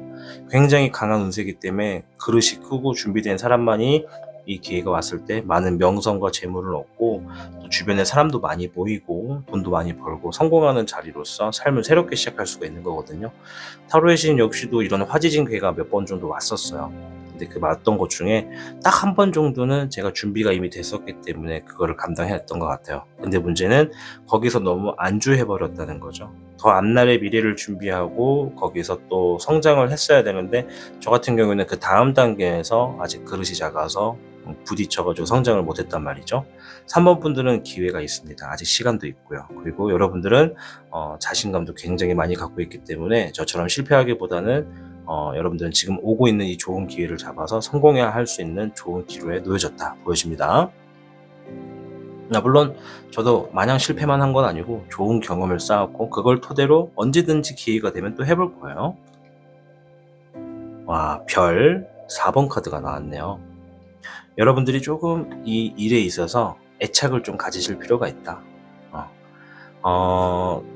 굉장히 강한 운세이기 때문에 그릇이 크고 준비된 사람만이 이 기회가 왔을 때 많은 명성과 재물을 얻고 또 주변에 사람도 많이 모이고 돈도 많이 벌고 성공하는 자리로서 삶을 새롭게 시작할 수가 있는 거거든요. 타로의 신 역시도 이런 화지진 기회가 몇 번 정도 왔었어요. 근데 그 왔던 것 중에 딱 한 번 정도는 제가 준비가 이미 됐었기 때문에 그거를 감당했던 것 같아요. 근데 문제는 거기서 너무 안주해버렸다는 거죠. 더 앞날의 미래를 준비하고 거기서 또 성장을 했어야 되는데 저 같은 경우는 그 다음 단계에서 아직 그릇이 작아서 부딪혀가지고 성장을 못했단 말이죠. 3번 분들은 기회가 있습니다. 아직 시간도 있고요. 그리고 여러분들은 자신감도 굉장히 많이 갖고 있기 때문에 저처럼 실패하기보다는 여러분들은 지금 오고 있는 이 좋은 기회를 잡아서 성공해야 할 수 있는 좋은 기로에 놓여졌다 보여집니다. 물론 저도 마냥 실패만 한 건 아니고 좋은 경험을 쌓았고 그걸 토대로 언제든지 기회가 되면 또 해볼 거예요. 별 4번 카드가 나왔네요. 여러분들이 조금 이 일에 있어서 애착을 좀 가지실 필요가 있다.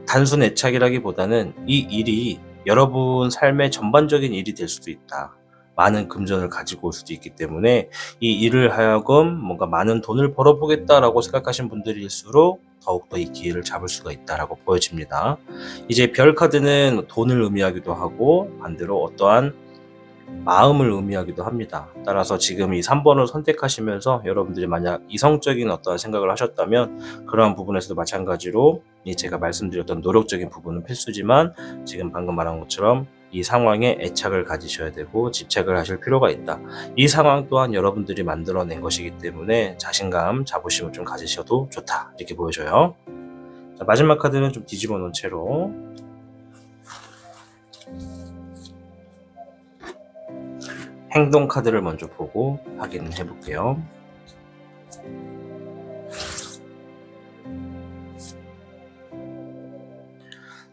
단순 애착이라기보다는 이 일이 여러분 삶의 전반적인 일이 될 수도 있다. 많은 금전을 가지고 올 수도 있기 때문에 이 일을 하여금 뭔가 많은 돈을 벌어보겠다라고 생각하신 분들일수록 더욱더 이 기회를 잡을 수가 있다라고 보여집니다. 이제 별 카드는 돈을 의미하기도 하고 반대로 어떠한 마음을 의미하기도 합니다. 따라서 지금 이 3번을 선택하시면서 여러분들이 만약 이성적인 어떠한 생각을 하셨다면 그러한 부분에서도 마찬가지로 제가 말씀드렸던 노력적인 부분은 필수지만 지금 방금 말한 것처럼 이 상황에 애착을 가지셔야 되고 집착을 하실 필요가 있다. 이 상황 또한 여러분들이 만들어낸 것이기 때문에 자신감, 자부심을 좀 가지셔도 좋다. 이렇게 보여져요. 자, 마지막 카드는 좀 뒤집어 놓은 채로 행동 카드를 먼저 보고 확인을 해볼게요.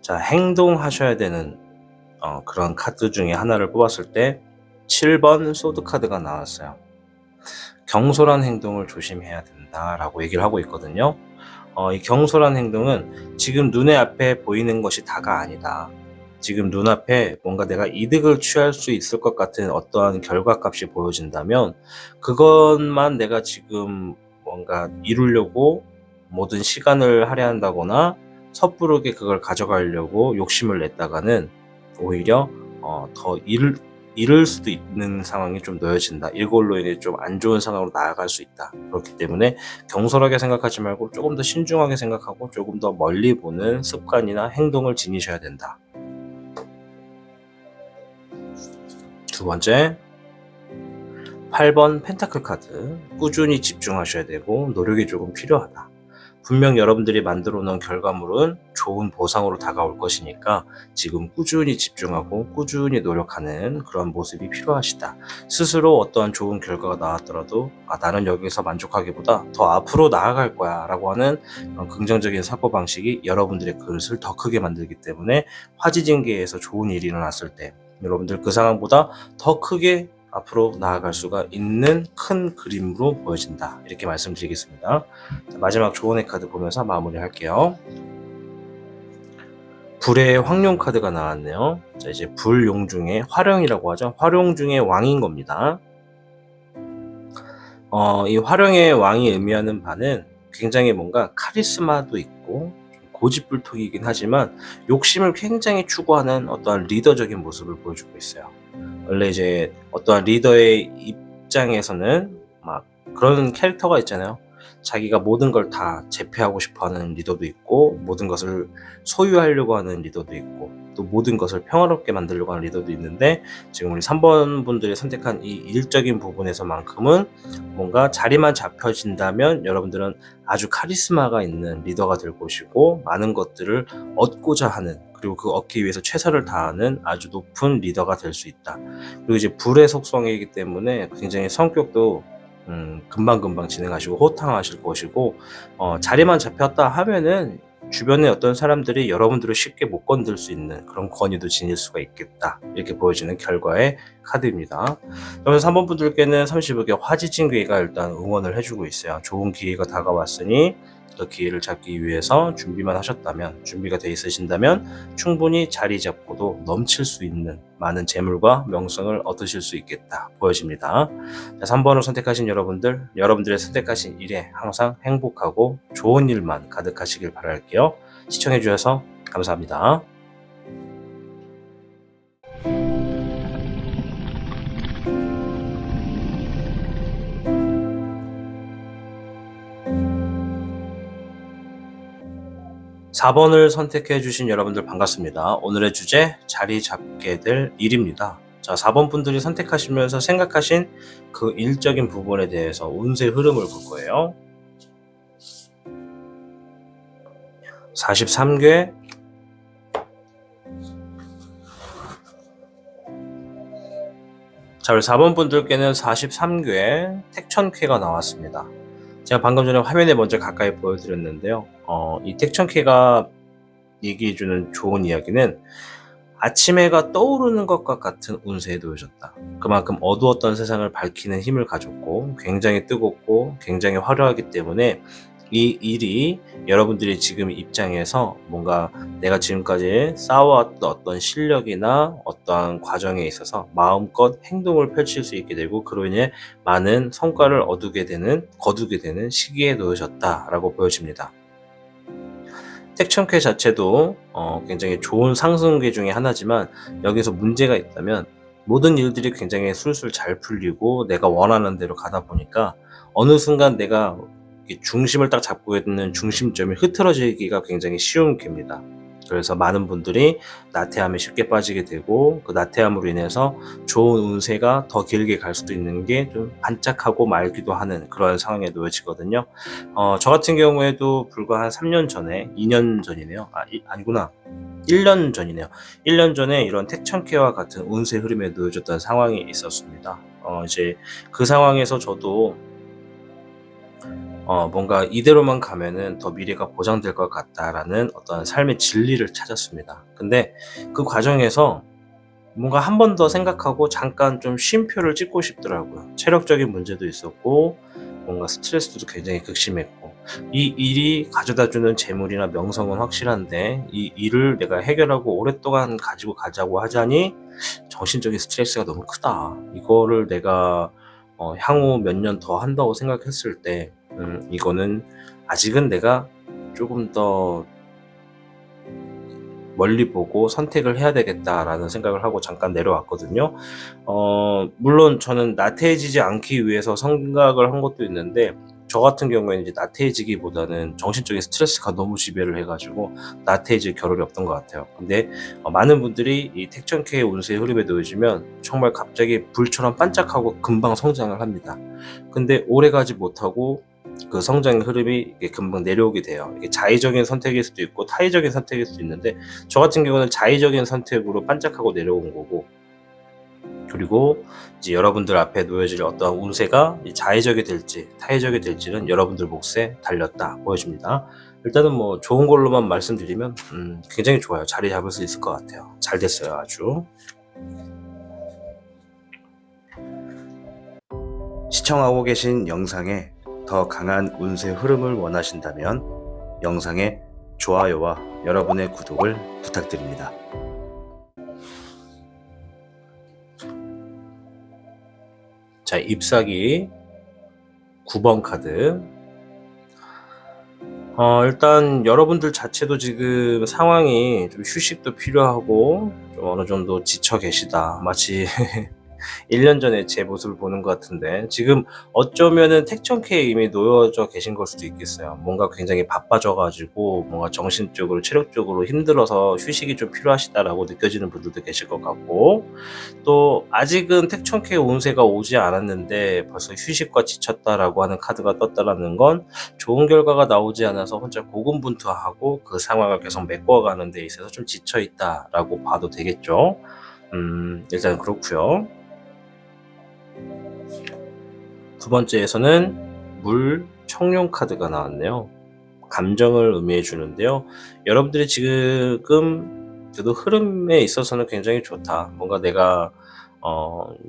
자, 행동하셔야 되는 그런 카드 중에 하나를 뽑았을 때 7번 소드 카드가 나왔어요. 경솔한 행동을 조심해야 된다라고 얘기를 하고 있거든요. 이 경솔한 행동은 지금 눈에 앞에 보이는 것이 다가 아니다. 지금 눈앞에 뭔가 내가 이득을 취할 수 있을 것 같은 어떠한 결과값이 보여진다면 그것만 내가 지금 뭔가 이루려고 모든 시간을 할애한다거나 섣부르게 그걸 가져가려고 욕심을 냈다가는 오히려 더 잃을 수도 있는 상황이 좀 놓여진다. 이걸로 인해 좀 안 좋은 상황으로 나아갈 수 있다. 그렇기 때문에 경솔하게 생각하지 말고 조금 더 신중하게 생각하고 조금 더 멀리 보는 습관이나 행동을 지니셔야 된다. 두 번째, 8번 펜타클 카드. 꾸준히 집중하셔야 되고 노력이 조금 필요하다. 분명 여러분들이 만들어 놓은 결과물은 좋은 보상으로 다가올 것이니까 지금 꾸준히 집중하고 꾸준히 노력하는 그런 모습이 필요하시다. 스스로 어떠한 좋은 결과가 나왔더라도 나는 여기서 만족하기보다 더 앞으로 나아갈 거야 라고 하는 그런 긍정적인 사고방식이 여러분들의 그릇을 더 크게 만들기 때문에 화지진계에서 좋은 일이 일어났을 때 여러분들 그 상황보다 더 크게 앞으로 나아갈 수가 있는 큰 그림으로 보여진다. 이렇게 말씀드리겠습니다. 자, 마지막 조언의 카드 보면서 마무리할게요. 불의 황룡 카드가 나왔네요. 자, 이제 불용 중에 화룡이라고 하죠. 화룡 중에 왕인 겁니다. 이 화룡의 왕이 의미하는 바는 굉장히 뭔가 카리스마도 있고 고집불통이긴 하지만 욕심을 굉장히 추구하는 어떠한 리더적인 모습을 보여주고 있어요. 원래 이제 어떠한 리더의 입장에서는 막 그런 캐릭터가 있잖아요. 자기가 모든 걸 다 제패하고 싶어 하는 리더도 있고 모든 것을 소유하려고 하는 리더도 있고 또 모든 것을 평화롭게 만들려고 하는 리더도 있는데 지금 우리 3번 분들이 선택한 이 일적인 부분에서만큼은 뭔가 자리만 잡혀진다면 여러분들은 아주 카리스마가 있는 리더가 될 것이고 많은 것들을 얻고자 하는 그리고 그 얻기 위해서 최선을 다하는 아주 높은 리더가 될 수 있다. 그리고 이제 불의 속성이기 때문에 굉장히 성격도 금방금방 진행하시고 호탕하실 것이고 자리만 잡혔다 하면은 주변에 어떤 사람들이 여러분들을 쉽게 못 건들 수 있는 그런 권위도 지닐 수가 있겠다. 이렇게 보여지는 결과의 카드입니다. 그래서 3번 분들께는 35개 화지진 기회가 일단 응원을 해주고 있어요. 좋은 기회가 다가왔으니 그 기회를 잡기 위해서 준비만 하셨다면 준비가 돼 있으신다면 충분히 자리 잡고도 넘칠 수 있는 많은 재물과 명성을 얻으실 수 있겠다 보여집니다. 자, 3번을 선택하신 여러분들 여러분들의 선택하신 일에 항상 행복하고 좋은 일만 가득하시길 바랄게요. 시청해 주셔서 감사합니다. 4번을 선택해 주신 여러분들 반갑습니다. 오늘의 주제 자리 잡게 될 일입니다. 자, 4번 분들이 선택하시면서 생각하신 그 일적인 부분에 대해서 운세 흐름을 볼 거예요. 43개 자, 우리 4번 분들께는 43개 택천쾌가 나왔습니다. 제가 방금 전에 화면에 먼저 가까이 보여드렸는데요. 이 택천쾌가 얘기해주는 좋은 이야기는 아침 해가 떠오르는 것과 같은 운세에 놓여졌다. 그만큼 어두웠던 세상을 밝히는 힘을 가졌고 굉장히 뜨겁고 굉장히 화려하기 때문에 이 일이 여러분들이 지금 입장에서 뭔가 내가 지금까지 쌓아왔던 어떤 실력이나 어떠한 과정에 있어서 마음껏 행동을 펼칠 수 있게 되고 그로 인해 많은 성과를 거두게 되는 시기에 놓여졌다라고 보여집니다. 택천회 자체도 굉장히 좋은 상승계 중에 하나지만 여기서 문제가 있다면 모든 일들이 굉장히 술술 잘 풀리고 내가 원하는 대로 가다 보니까 어느 순간 내가 이 중심을 딱 잡고 있는 중심점이 흐트러지기가 굉장히 쉬운 괭입니다. 그래서 많은 분들이 나태함에 쉽게 빠지게 되고 그 나태함으로 인해서 좋은 운세가 더 길게 갈 수도 있는 게 좀 반짝하고 말기도 하는 그런 상황에 놓여지거든요. 저 같은 경우에도 불과 한 3년 전에, 2년 전이네요. 아니구나. 1년 전이네요. 1년 전에 이런 택천케와 같은 운세 흐름에 놓여졌던 상황이 있었습니다. 이제 그 상황에서 저도 뭔가 '이대로만 가면은 더 미래가 보장될 것 같다.'라는 어떤 삶의 진리를 찾았습니다. 근데 그 과정에서 뭔가 한 번 더 생각하고 잠깐 좀 쉼표를 찍고 싶더라고요. 체력적인 문제도 있었고 뭔가 스트레스도 굉장히 극심했고 이 일이 가져다 주는 재물이나 명성은 확실한데 이 일을 내가 해결하고 오랫동안 가지고 가자고 하자니 정신적인 스트레스가 너무 크다. 이거를 내가 향후 몇 년 더 한다고 생각했을 때 이거는 아직은 내가 조금 더 멀리 보고 선택을 해야 되겠다라는 생각을 하고 잠깐 내려왔거든요. 물론 저는 나태해지지 않기 위해서 생각을 한 것도 있는데 저 같은 경우에는 이제 나태해지기보다는 정신적인 스트레스가 너무 지배를 해가지고 나태해질 겨를이 없던 것 같아요. 근데 많은 분들이 이 택천케의 운세의 흐름에 놓여지면 정말 갑자기 불처럼 반짝하고 금방 성장을 합니다. 근데 오래가지 못하고 그 성장의 흐름이 이게 금방 내려오게 돼요. 이게 자의적인 선택일 수도 있고 타의적인 선택일 수도 있는데 저 같은 경우는 자의적인 선택으로 반짝하고 내려온 거고 그리고 이제 여러분들 앞에 놓여질 어떠한 운세가 자의적이 될지 타의적이 될지는 여러분들 몫에 달렸다 보여집니다. 일단은 뭐 좋은 걸로만 말씀드리면 굉장히 좋아요. 자리 잡을 수 있을 것 같아요. 잘 됐어요 아주. 시청하고 계신 영상에 더 강한 운세 흐름을 원하신다면 영상의 좋아요와 여러분의 구독을 부탁드립니다. 자, 잎사귀 9번 카드. 일단 여러분들 자체도 지금 상황이 좀 휴식도 필요하고 좀 어느 정도 지쳐 계시다. 마치 1년 전에 제 모습을 보는 것 같은데 지금 어쩌면은 택천케에 이미 놓여져 계신 걸 수도 있겠어요. 뭔가 굉장히 바빠져 가지고 뭔가 정신적으로 체력적으로 힘들어서 휴식이 좀 필요하시다라고 느껴지는 분들도 계실 것 같고 또 아직은 택천케 운세가 오지 않았는데 벌써 휴식과 지쳤다라고 하는 카드가 떴다라는 건 좋은 결과가 나오지 않아서 혼자 고군분투하고 그 상황을 계속 메꿔가는 데 있어서 좀 지쳐 있다라고 봐도 되겠죠. 일단 그렇고요. 두 번째에서는 물 청룡 카드가 나왔네요. 감정을 의미해 주는데요. 여러분들이 지금 그래도 흐름에 있어서는 굉장히 좋다. 뭔가 내가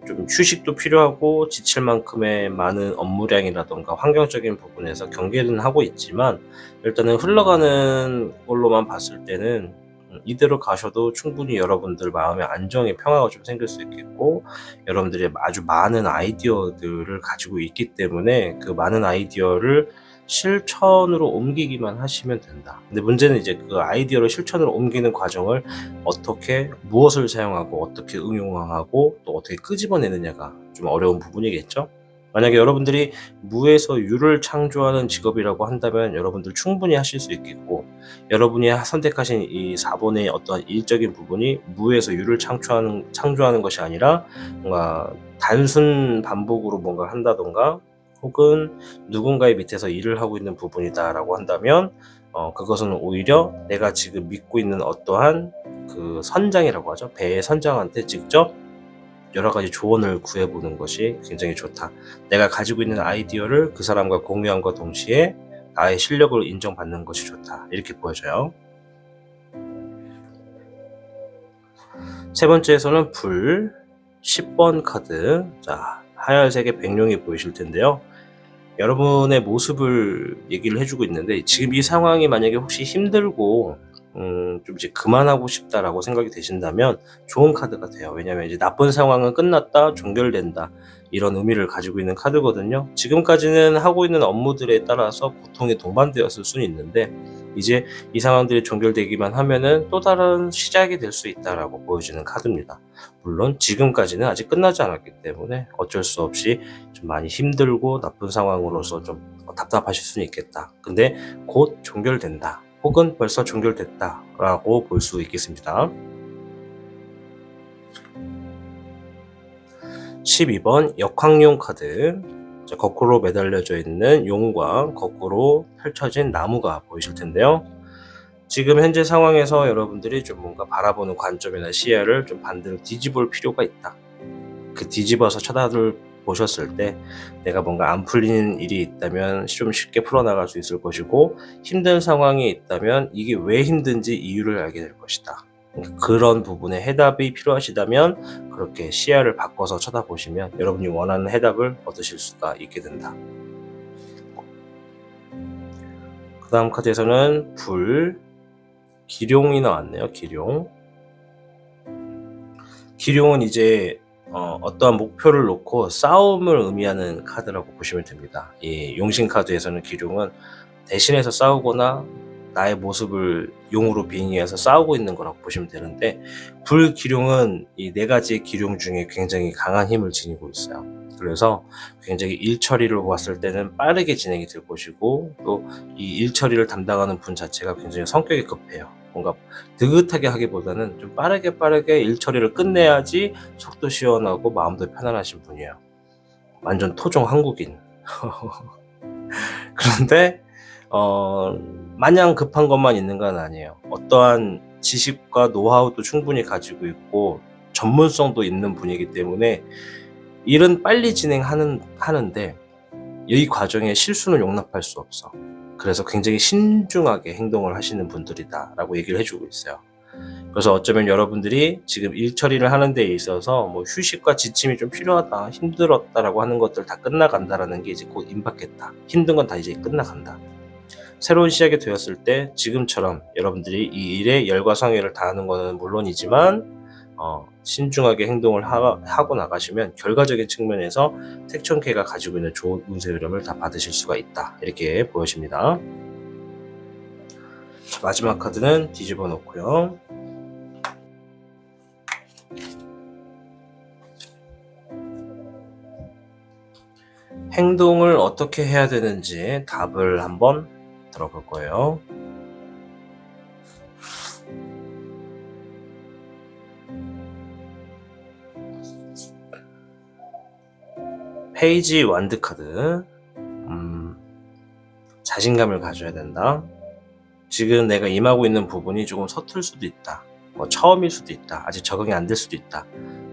좀 휴식도 필요하고 지칠 만큼의 많은 업무량이라던가 환경적인 부분에서 경계는 하고 있지만 일단은 흘러가는 걸로만 봤을 때는 이대로 가셔도 충분히 여러분들 마음의 안정의 평화가 좀 생길 수 있겠고 여러분들이 아주 많은 아이디어들을 가지고 있기 때문에 그 많은 아이디어를 실천으로 옮기기만 하시면 된다. 근데 문제는 이제 그 아이디어를 실천으로 옮기는 과정을 어떻게 무엇을 사용하고 어떻게 응용하고 또 어떻게 끄집어내느냐가 좀 어려운 부분이겠죠. 만약에 여러분들이 무에서 유를 창조하는 직업이라고 한다면 여러분들 충분히 하실 수 있겠고 여러분이 선택하신 이 4번의 어떤 일적인 부분이 무에서 유를 창조하는 것이 아니라 뭔가 단순 반복으로 뭔가 한다던가 혹은 누군가의 밑에서 일을 하고 있는 부분이다라고 한다면 그것은 오히려 내가 지금 믿고 있는 어떠한 그 선장이라고 하죠. 배의 선장한테 직접 여러 가지 조언을 구해보는 것이 굉장히 좋다. 내가 가지고 있는 아이디어를 그 사람과 공유함과 동시에 나의 실력을 인정받는 것이 좋다. 이렇게 보여져요. 세 번째에서는 불 10번 카드. 자, 하얀색의 백룡이 보이실 텐데요. 여러분의 모습을 얘기를 해 주고 있는데, 지금 이 상황이 만약에 혹시 힘들고 좀 이제 '그만하고 싶다.'라고 생각이 되신다면 좋은 카드가 돼요. 왜냐면 이제 '나쁜 상황은 끝났다. 종결된다.' 이런 의미를 가지고 있는 카드거든요. 지금까지는 하고 있는 업무들에 따라서 고통에 동반되었을 수는 있는데, 이제 이 상황들이 종결되기만 하면은 또 다른 시작이 될 수 있다라고 보여지는 카드입니다. 물론 지금까지는 아직 끝나지 않았기 때문에 어쩔 수 없이 좀 많이 힘들고 나쁜 상황으로서 좀 답답하실 수는 있겠다. 근데 곧 종결된다. 혹은 벌써 종결됐다라고 볼 수 있겠습니다. 12번 역황용 카드. 거꾸로 매달려져 있는 용과 거꾸로 펼쳐진 나무가 보이실 텐데요. 지금 현재 상황에서 여러분들이 좀 뭔가 바라보는 관점이나 시야를 좀 반대로 뒤집을 필요가 있다. 그 뒤집어서 보셨을 때 내가 뭔가 안 풀리는 일이 있다면 좀 쉽게 풀어나갈 수 있을 것이고, 힘든 상황이 있다면 이게 왜 힘든지 이유를 알게 될 것이다. 그런 부분에 해답이 필요하시다면 그렇게 시야를 바꿔서 쳐다보시면 여러분이 원하는 해답을 얻으실 수가 있게 된다. 그 다음 카드에서는 기룡이 나왔네요. 기룡은 이제 어떠한 목표를 놓고 싸움을 의미하는 카드라고 보시면 됩니다. 이 용신 카드에서는 기룡은 대신해서 싸우거나 나의 모습을 용으로 빙의해서 싸우고 있는 거라고 보시면 되는데, 불기룡은 이 네 가지의 기룡 중에 굉장히 강한 힘을 지니고 있어요. 그래서 굉장히 일 처리를 봤을 때는 빠르게 진행이 될 것이고, 또 이 일 처리를 담당하는 분 자체가 굉장히 성격이 급해요. 뭔가 느긋하게 하기보다는 좀 빠르게 일 처리를 끝내야지 속도 시원하고 마음도 편안하신 분이에요. 완전 토종 한국인. 그런데 마냥 급한 것만 있는 건 아니에요. 어떠한 지식과 노하우도 충분히 가지고 있고 전문성도 있는 분이기 때문에 일은 빨리 하는데 이 과정에 실수는 용납할 수 없어. 그래서 굉장히 신중하게 행동을 하시는 분들이다라고 얘기를 해주고 있어요. 그래서 어쩌면 여러분들이 지금 일 처리를 하는 데 있어서 뭐 휴식과 지침이 좀 필요하다, 힘들었다라고 하는 것들 다 끝나간다라는 게 이제 곧 임박했다. 힘든 건 다 이제 끝나간다. 새로운 시작이 되었을 때 지금처럼 여러분들이 이 일에 열과 성의를 다하는 것은 물론이지만 신중하게 행동을 하고 나가시면 결과적인 측면에서 택천캐가 가지고 있는 좋은 운세 흐름을 다 받으실 수가 있다. 이렇게 보여집니다. 마지막 카드는 뒤집어 놓고요. 행동을 어떻게 해야 되는지 답을 한번 들어볼 거예요. 페이지 완드 카드. 자신감을 가져야 된다. 지금 내가 임하고 있는 부분이 조금 서툴 수도 있다. 처음일 수도 있다. 아직 적응이 안 될 수도 있다.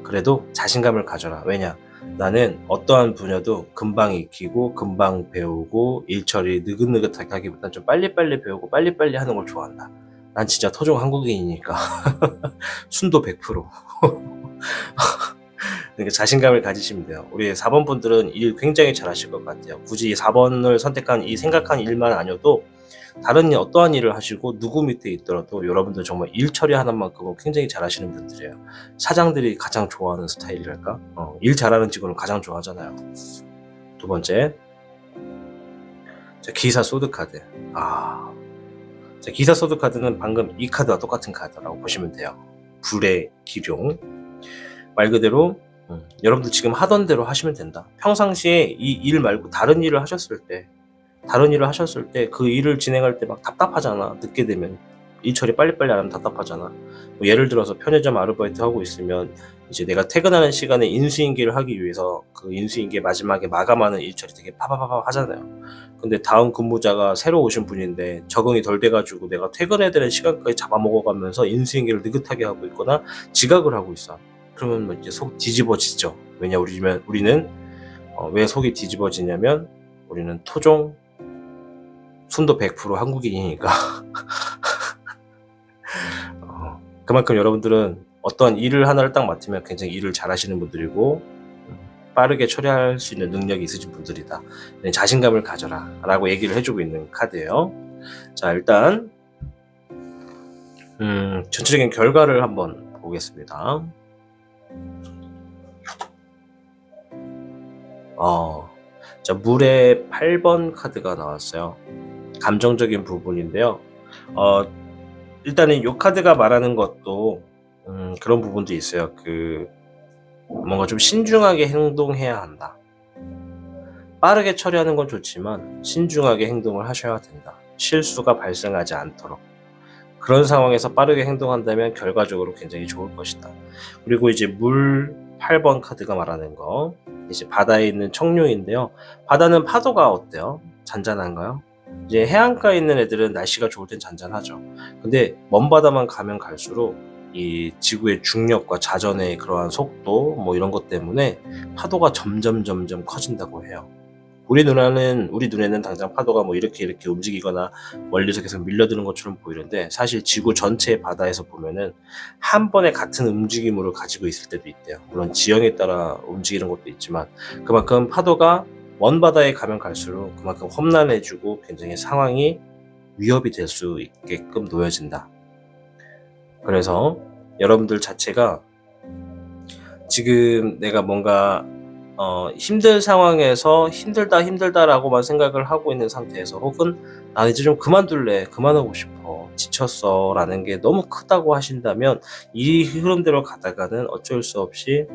그래도 자신감을 가져라. 왜냐? 나는 어떠한 분야도 금방 익히고 금방 배우고 일처리 느긋느긋하게 하기보단 좀 빨리빨리 배우고 빨리빨리 하는 걸 좋아한다. 난 진짜 토종 한국인이니까 순도 100%. 그러니까 자신감을 가지시면 돼요. 우리 4번 분들은 일 굉장히 잘하실 것 같아요. 굳이 4번을 선택한 이 생각한 일만 아니어도 다른 어떠한 일을 하시고 누구 밑에 있더라도 여러분들 정말 일 처리 하나만큼은 굉장히 잘하시는 분들이에요. 사장들이 가장 좋아하는 스타일이랄까? 일 잘하는 직원을 가장 좋아하잖아요. 두 번째, 기사 소드 카드. 기사 소드 카드는 방금 이 카드와 똑같은 카드라고 보시면 돼요. 불의 기룡. 말 그대로 여러분들 지금 하던 대로 하시면 된다. 평상시에 이 일 말고 다른 일을 하셨을 때 그 일을 진행할 때 막 답답하잖아. 늦게 되면 일 처리 빨리빨리 안 하면 답답하잖아. 뭐 예를 들어서 편의점 아르바이트 하고 있으면 이제 내가 퇴근하는 시간에 인수인계를 하기 위해서 그 인수인계 마지막에 마감하는 일 처리 되게 파파파파 하잖아요. 근데 다음 근무자가 새로 오신 분인데 적응이 덜 돼가지고 내가 퇴근해야 되는 시간까지 잡아먹어가면서 인수인계를 느긋하게 하고 있거나 지각을 하고 있어. 그러면 뭐 이제 속 뒤집어지죠. 왜냐, 우리는 왜 속이 뒤집어지냐면 우리는 토종 순도 100% 한국인이니까. 그만큼 여러분들은 어떤 일을 하나를 딱 맡으면 굉장히 일을 잘하시는 분들이고, 빠르게 처리할 수 있는 능력이 있으신 분들이다. 자신감을 가져라 라고 얘기를 해주고 있는 카드예요. 자, 일단 전체적인 결과를 한번 보겠습니다. 자, 물의 8번 카드가 나왔어요. 감정적인 부분인데요. 일단은 이 카드가 말하는 것도 그런 부분도 있어요. 뭔가 좀 신중하게 행동해야 한다. 빠르게 처리하는 건 좋지만 신중하게 행동을 하셔야 된다. 실수가 발생하지 않도록. 그런 상황에서 빠르게 행동한다면 결과적으로 굉장히 좋을 것이다. 그리고 이제 물 8번 카드가 말하는 거, 이제 바다에 있는 청룡인데요. 바다는 파도가 어때요? 잔잔한가요? 이제 해안가에 있는 애들은 날씨가 좋을 땐 잔잔하죠. 근데 먼 바다만 가면 갈수록 이 지구의 중력과 자전의 그러한 속도 뭐 이런 것 때문에 파도가 점점 커진다고 해요. 우리 눈에는 당장 파도가 뭐 이렇게 움직이거나 멀리서 계속 밀려드는 것처럼 보이는데, 사실 지구 전체의 바다에서 보면은 한 번에 같은 움직임으로 가지고 있을 때도 있대요. 물론 지형에 따라 움직이는 것도 있지만 그만큼 파도가 먼 바다에 가면 갈수록 그만큼 험난해지고 굉장히 상황이 위협이 될 수 있게끔 놓여진다. 그래서 여러분들 자체가 지금 내가 뭔가 힘든 상황에서 힘들다라고만 생각을 하고 있는 상태에서, 혹은 나는 이제 좀 그만둘래, 그만하고 싶어, 지쳤어 라는 게 너무 크다고 하신다면 이 흐름대로 가다가는 어쩔 수 없이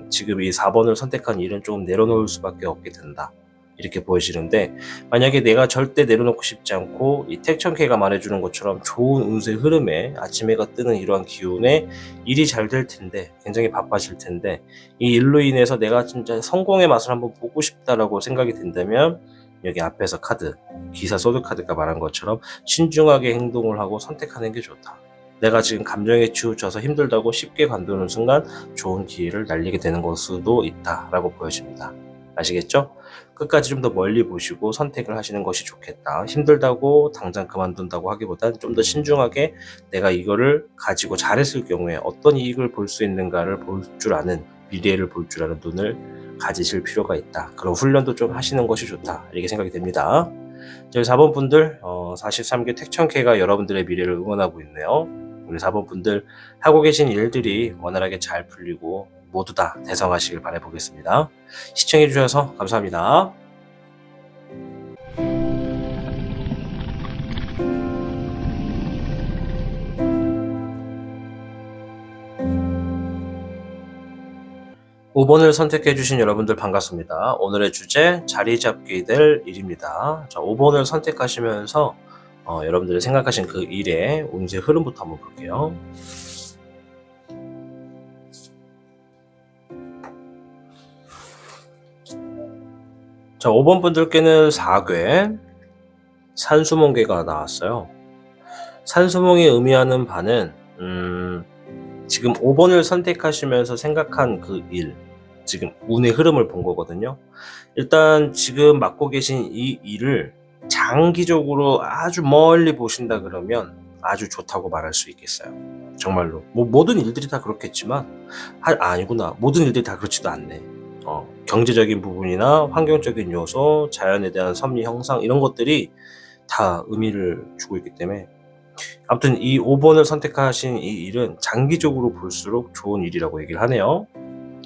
지금 이 4번을 선택한 일은 조금 내려놓을 수밖에 없게 된다, 이렇게 보여지는데, 만약에 내가 절대 내려놓고 싶지 않고 이 택천케가 말해주는 것처럼 좋은 운세 흐름에 아침 해가 뜨는 이러한 기운에 일이 잘 될 텐데, 굉장히 바빠질 텐데, 이 일로 인해서 내가 진짜 성공의 맛을 한번 보고 싶다라고 생각이 된다면 여기 앞에서 카드, 기사 소드 카드가 말한 것처럼 신중하게 행동을 하고 선택하는 게 좋다. 내가 지금 감정에 치우쳐서 힘들다고 쉽게 관두는 순간 좋은 기회를 날리게 되는 걸 수도 있다라고 보여집니다. 아시겠죠? 끝까지 좀 더 멀리 보시고 선택을 하시는 것이 좋겠다. 힘들다고 당장 그만둔다고 하기보단 좀 더 신중하게 내가 이거를 가지고 잘했을 경우에 어떤 이익을 볼 수 있는가를 볼 줄 아는, 미래를 볼 줄 아는 눈을 가지실 필요가 있다. 그런 훈련도 좀 하시는 것이 좋다, 이렇게 생각이 됩니다. 저희 4번 분들 43개 택천케가 여러분들의 미래를 응원하고 있네요. 우리 4번 분들 하고 계신 일들이 원활하게 잘 풀리고 모두 다 대성하시길 바라보겠습니다. 시청해주셔서 감사합니다. 5번을 선택해주신 여러분들 반갑습니다. 오늘의 주제, 자리 잡게 될 일입니다. 자, 5번을 선택하시면서 여러분들이 생각하신 그 일의 운세 흐름부터 한번 볼게요. 자, 5번 분들께는 4궤 산수몽괴가 나왔어요. 산수몽이 의미하는 바는 지금 5번을 선택하시면서 생각한 그 일, 지금 운의 흐름을 본 거거든요. 일단 지금 맡고 계신 이 일을 장기적으로 아주 멀리 보신다 그러면 아주 좋다고 말할 수 있겠어요. 정말로. 뭐 모든 일들이 다 그렇겠지만 아니구나. 모든 일들이 다 그렇지도 않네. 경제적인 부분이나 환경적인 요소, 자연에 대한 섭리 형상, 이런 것들이 다 의미를 주고 있기 때문에, 아무튼 이 5번을 선택하신 이 일은 장기적으로 볼수록 좋은 일이라고 얘기를 하네요.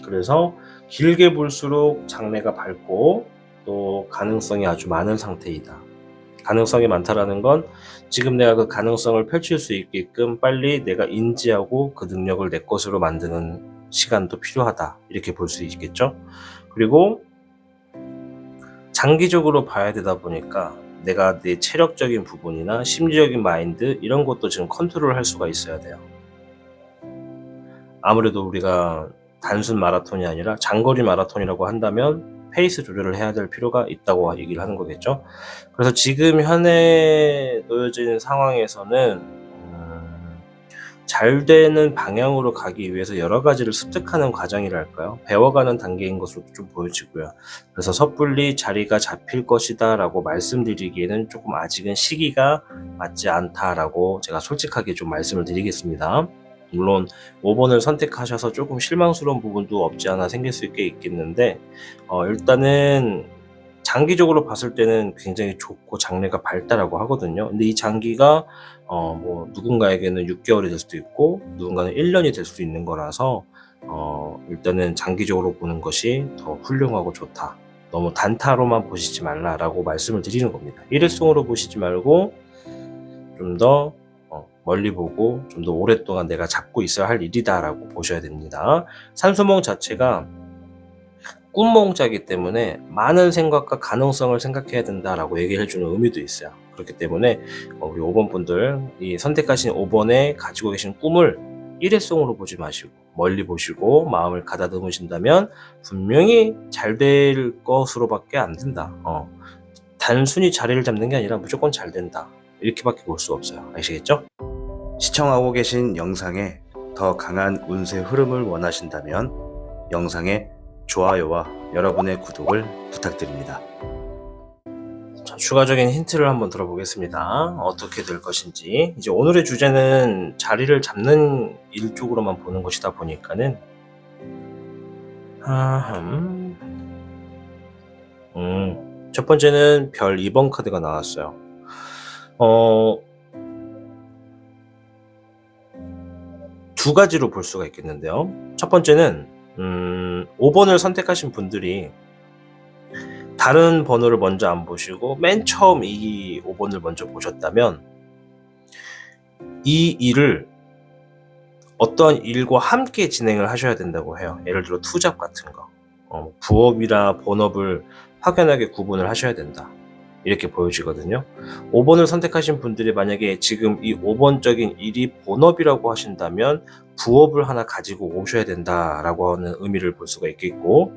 그래서 길게 볼수록 장래가 밝고 또 가능성이 아주 많은 상태이다. 가능성이 많다라는 건 지금 내가 그 가능성을 펼칠 수 있게끔 빨리 내가 인지하고 그 능력을 내 것으로 만드는 시간도 필요하다, 이렇게 볼 수 있겠죠. 그리고 장기적으로 봐야 되다 보니까 내가 내 체력적인 부분이나 심리적인 마인드, 이런 것도 지금 컨트롤 할 수가 있어야 돼요. 아무래도 우리가 단순 마라톤이 아니라 장거리 마라톤이라고 한다면 페이스 조절을 해야 될 필요가 있다고 얘기를 하는 거겠죠. 그래서 지금 현재 놓여진 상황에서는 잘 되는 방향으로 가기 위해서 여러 가지를 습득하는 과정이랄까요? 배워가는 단계인 것으로 좀 보여지고요. 그래서 섣불리 자리가 잡힐 것이다 라고 말씀드리기에는 조금 아직은 시기가 맞지 않다라고 제가 솔직하게 좀 말씀을 드리겠습니다. 물론 5번을 선택하셔서 조금 실망스러운 부분도 없지 않아 생길 수 있겠는데 일단은 장기적으로 봤을 때는 굉장히 좋고 장래가 밝다라고 하거든요. 근데 이 장기가 뭐 누군가에게는 6개월이 될 수도 있고 누군가는 1년이 될 수도 있는 거라서 일단은 장기적으로 보는 것이 더 훌륭하고 좋다. 너무 단타로만 보시지 말라라고 말씀을 드리는 겁니다. 일회성으로 보시지 말고 좀 더 멀리 보고 좀 더 오랫동안 내가 잡고 있어야 할 일이다라고 보셔야 됩니다. 산수몽 자체가 꿈몽자이기 때문에 많은 생각과 가능성을 생각해야 된다라고 얘기를 해주는 의미도 있어요. 그렇기 때문에 우리 5번 분들, 이 선택하신 5번에 가지고 계신 꿈을 일회성으로 보지 마시고 멀리 보시고 마음을 가다듬으신다면 분명히 잘 될 것으로밖에 안 된다. 단순히 자리를 잡는 게 아니라 무조건 잘 된다. 이렇게밖에 볼 수 없어요. 아시겠죠? 시청하고 계신 영상에 더 강한 운세 흐름을 원하신다면 영상에 좋아요와 여러분의 구독을 부탁드립니다. 자, 추가적인 힌트를 한번 들어보겠습니다. 어떻게 될 것인지. 이제 오늘의 주제는 자리를 잡는 일 쪽으로만 보는 것이다 보니까는 첫 번째는 별 2번 카드가 나왔어요. 두 가지로 볼 수가 있겠는데요. 첫 번째는 5번을 선택하신 분들이 다른 번호를 먼저 안 보시고 맨 처음 이 5번을 먼저 보셨다면 이 일을 어떠한 일과 함께 진행을 하셔야 된다고 해요. 예를 들어 투잡 같은 거, 부업이나 본업을 확연하게 구분을 하셔야 된다. 이렇게 보여지거든요. 5번을 선택하신 분들이 만약에 지금 이 5번적인 일이 본업이라고 하신다면 부업을 하나 가지고 오셔야 된다라고 하는 의미를 볼 수가 있겠고,